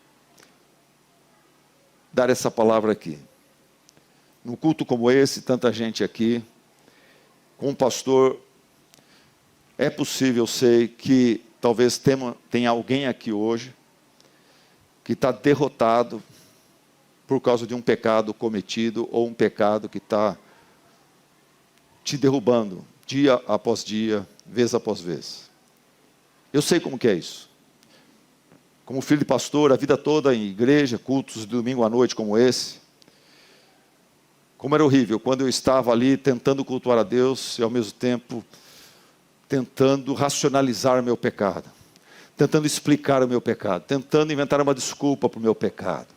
dar essa palavra aqui. Num culto como esse, tanta gente aqui, com um pastor, é possível, eu sei, que talvez tenha alguém aqui hoje que está derrotado por causa de um pecado cometido, ou um pecado que está te derrubando, dia após dia, vez após vez. Eu sei como que é isso. Como filho de pastor, a vida toda em igreja, cultos de domingo à noite como esse. Como era horrível quando eu estava ali tentando cultuar a Deus e ao mesmo tempo tentando racionalizar o meu pecado, tentando explicar o meu pecado, tentando inventar uma desculpa para o meu pecado.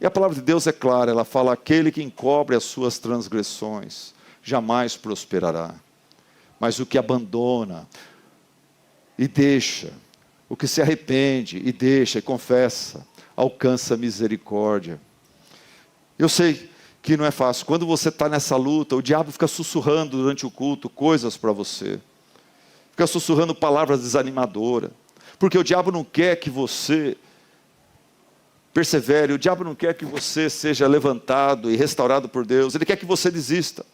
E a palavra de Deus é clara, ela fala: aquele que encobre as suas transgressões jamais prosperará, mas o que abandona e deixa, o que se arrepende e deixa e confessa, alcança misericórdia. Eu sei que não é fácil. Quando você está nessa luta, o diabo fica sussurrando durante o culto coisas para você, fica sussurrando palavras desanimadoras, porque o diabo não quer que você persevere, o diabo não quer que você seja levantado e restaurado por Deus, ele quer que você desista.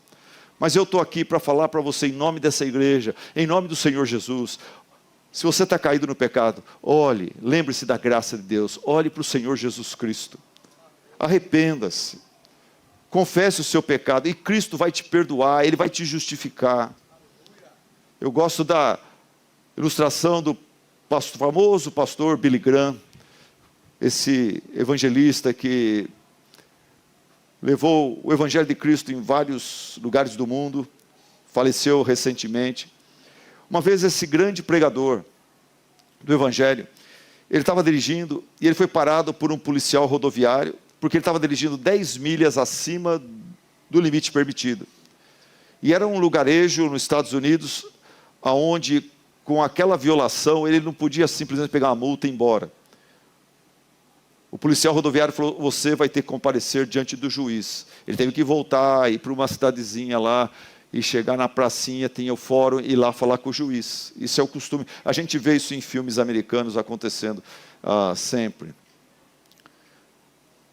Mas eu estou aqui para falar para você, em nome dessa igreja, em nome do Senhor Jesus: se você está caído no pecado, olhe, lembre-se da graça de Deus, olhe para o Senhor Jesus Cristo, arrependa-se, confesse o seu pecado, e Cristo vai te perdoar, Ele vai te justificar. Eu gosto da ilustração do famoso pastor Billy Graham, esse evangelista que levou o evangelho de Cristo em vários lugares do mundo, faleceu recentemente. Uma vez esse grande pregador do evangelho, ele estava dirigindo e ele foi parado por um policial rodoviário, porque ele estava dirigindo 10 milhas acima do limite permitido. E era um lugarejo nos Estados Unidos, onde com aquela violação ele não podia simplesmente pegar uma multa e ir embora. O policial rodoviário falou: você vai ter que comparecer diante do juiz. Ele teve que voltar, ir para uma cidadezinha lá, e chegar na pracinha, tinha o fórum, e ir lá falar com o juiz. Isso é o costume. A gente vê isso em filmes americanos acontecendo sempre.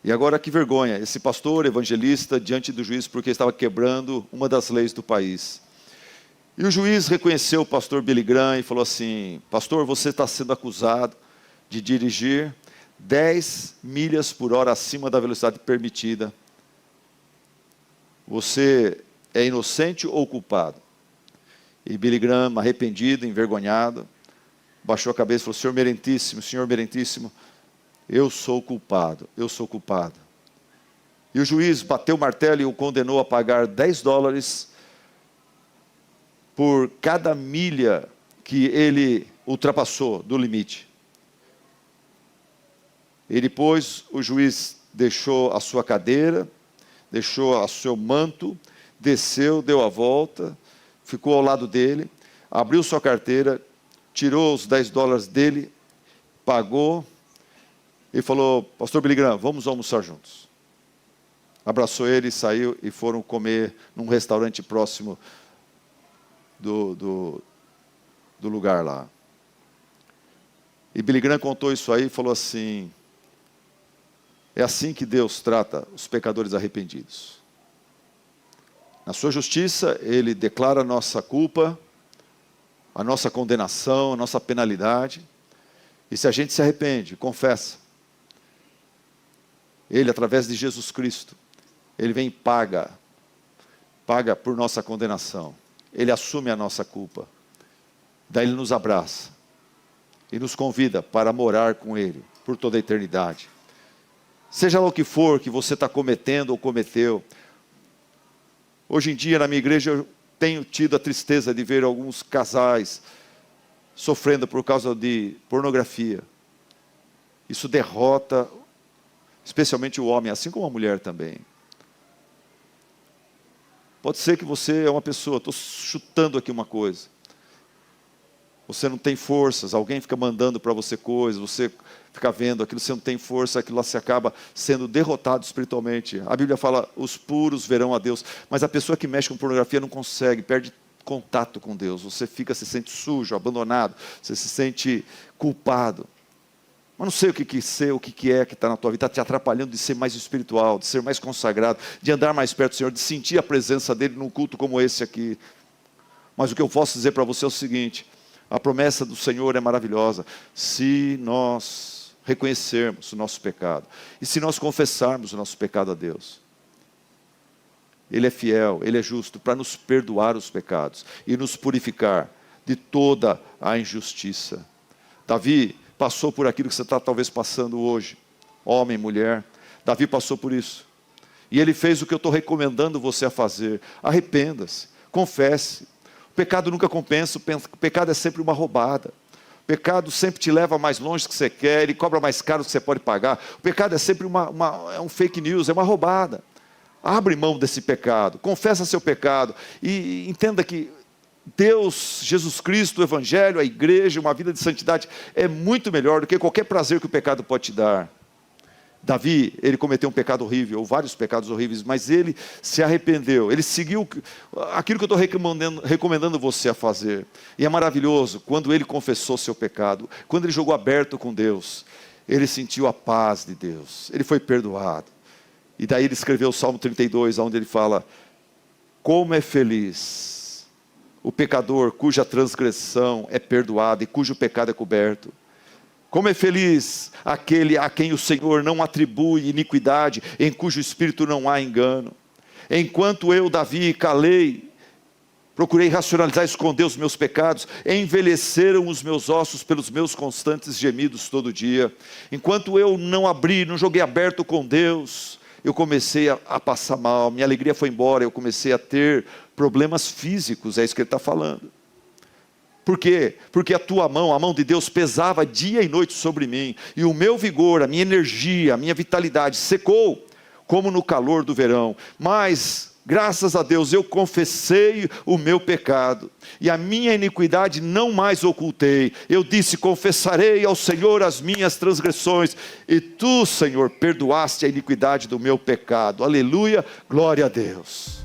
E agora, que vergonha, esse pastor evangelista diante do juiz, porque estava quebrando uma das leis do país. E o juiz reconheceu o pastor Billy Graham e falou assim: pastor, você está sendo acusado de dirigir 10 milhas por hora acima da velocidade permitida. Você é inocente ou culpado? E Billy Graham, arrependido, envergonhado, baixou a cabeça e falou: Senhor Merentíssimo, eu sou culpado, eu sou culpado. E o juiz bateu o martelo e o condenou a pagar $10 por cada milha que ele ultrapassou do limite. E depois o juiz deixou a sua cadeira, deixou o seu manto, desceu, deu a volta, ficou ao lado dele, abriu sua carteira, tirou os $10 dele, pagou e falou: pastor Billy Graham, vamos almoçar juntos. Abraçou ele, saiu e foram comer num restaurante próximo do lugar lá. E Billy Graham contou isso aí e falou assim: é assim que Deus trata os pecadores arrependidos. Na sua justiça, Ele declara a nossa culpa, a nossa condenação, a nossa penalidade. E se a gente se arrepende, confessa, Ele, através de Jesus Cristo, Ele vem e paga por nossa condenação. Ele assume a nossa culpa. Daí Ele nos abraça e nos convida para morar com Ele por toda a eternidade. Seja lá o que for que você está cometendo ou cometeu. Hoje em dia, na minha igreja, eu tenho tido a tristeza de ver alguns casais sofrendo por causa de pornografia. Isso derrota, especialmente o homem, assim como a mulher também. Pode ser que você é uma pessoa, estou chutando aqui uma coisa. Você não tem forças, alguém fica mandando para você coisas, você fica vendo aquilo, você não tem força, aquilo lá se acaba sendo derrotado espiritualmente. A Bíblia fala, os puros verão a Deus, mas a pessoa que mexe com pornografia não consegue, perde contato com Deus, você se sente sujo, abandonado, você se sente culpado. Mas não sei o que é que está na tua vida, está te atrapalhando de ser mais espiritual, de ser mais consagrado, de andar mais perto do Senhor, de sentir a presença dEle num culto como esse aqui. Mas o que eu posso dizer para você é o seguinte: a promessa do Senhor é maravilhosa. Se nós reconhecermos o nosso pecado, e se nós confessarmos o nosso pecado a Deus, Ele é fiel, Ele é justo para nos perdoar os pecados e nos purificar de toda a injustiça. Davi passou por aquilo que você está talvez passando hoje, homem, mulher. Davi passou por isso. E ele fez o que eu estou recomendando você a fazer. Arrependa-se, confesse. O pecado nunca compensa, o pecado é sempre uma roubada. O pecado sempre te leva mais longe do que você quer, ele cobra mais caro do que você pode pagar. O pecado é sempre é um fake news, é uma roubada. Abre mão desse pecado, confessa seu pecado e entenda que Deus, Jesus Cristo, o Evangelho, a igreja, uma vida de santidade é muito melhor do que qualquer prazer que o pecado pode te dar. Davi, ele cometeu um pecado horrível, ou vários pecados horríveis, mas ele se arrependeu, ele seguiu aquilo que eu estou recomendando você a fazer. E é maravilhoso, quando ele confessou seu pecado, quando ele jogou aberto com Deus, ele sentiu a paz de Deus, ele foi perdoado. E daí ele escreveu o Salmo 32, onde ele fala: como é feliz o pecador cuja transgressão é perdoada e cujo pecado é coberto. Como é feliz aquele a quem o Senhor não atribui iniquidade, em cujo espírito não há engano. Enquanto eu, Davi, calei, procurei racionalizar e esconder os meus pecados, envelheceram os meus ossos pelos meus constantes gemidos todo dia. Enquanto eu não abri, não joguei aberto com Deus, eu comecei a passar mal, minha alegria foi embora, eu comecei a ter problemas físicos, é isso que ele está falando. Por quê? Porque a tua mão, a mão de Deus pesava dia e noite sobre mim, e o meu vigor, a minha energia, a minha vitalidade secou, como no calor do verão. Mas, graças a Deus, eu confessei o meu pecado, e a minha iniquidade não mais ocultei. Eu disse: confessarei ao Senhor as minhas transgressões, e tu, Senhor, perdoaste a iniquidade do meu pecado. Aleluia, glória a Deus.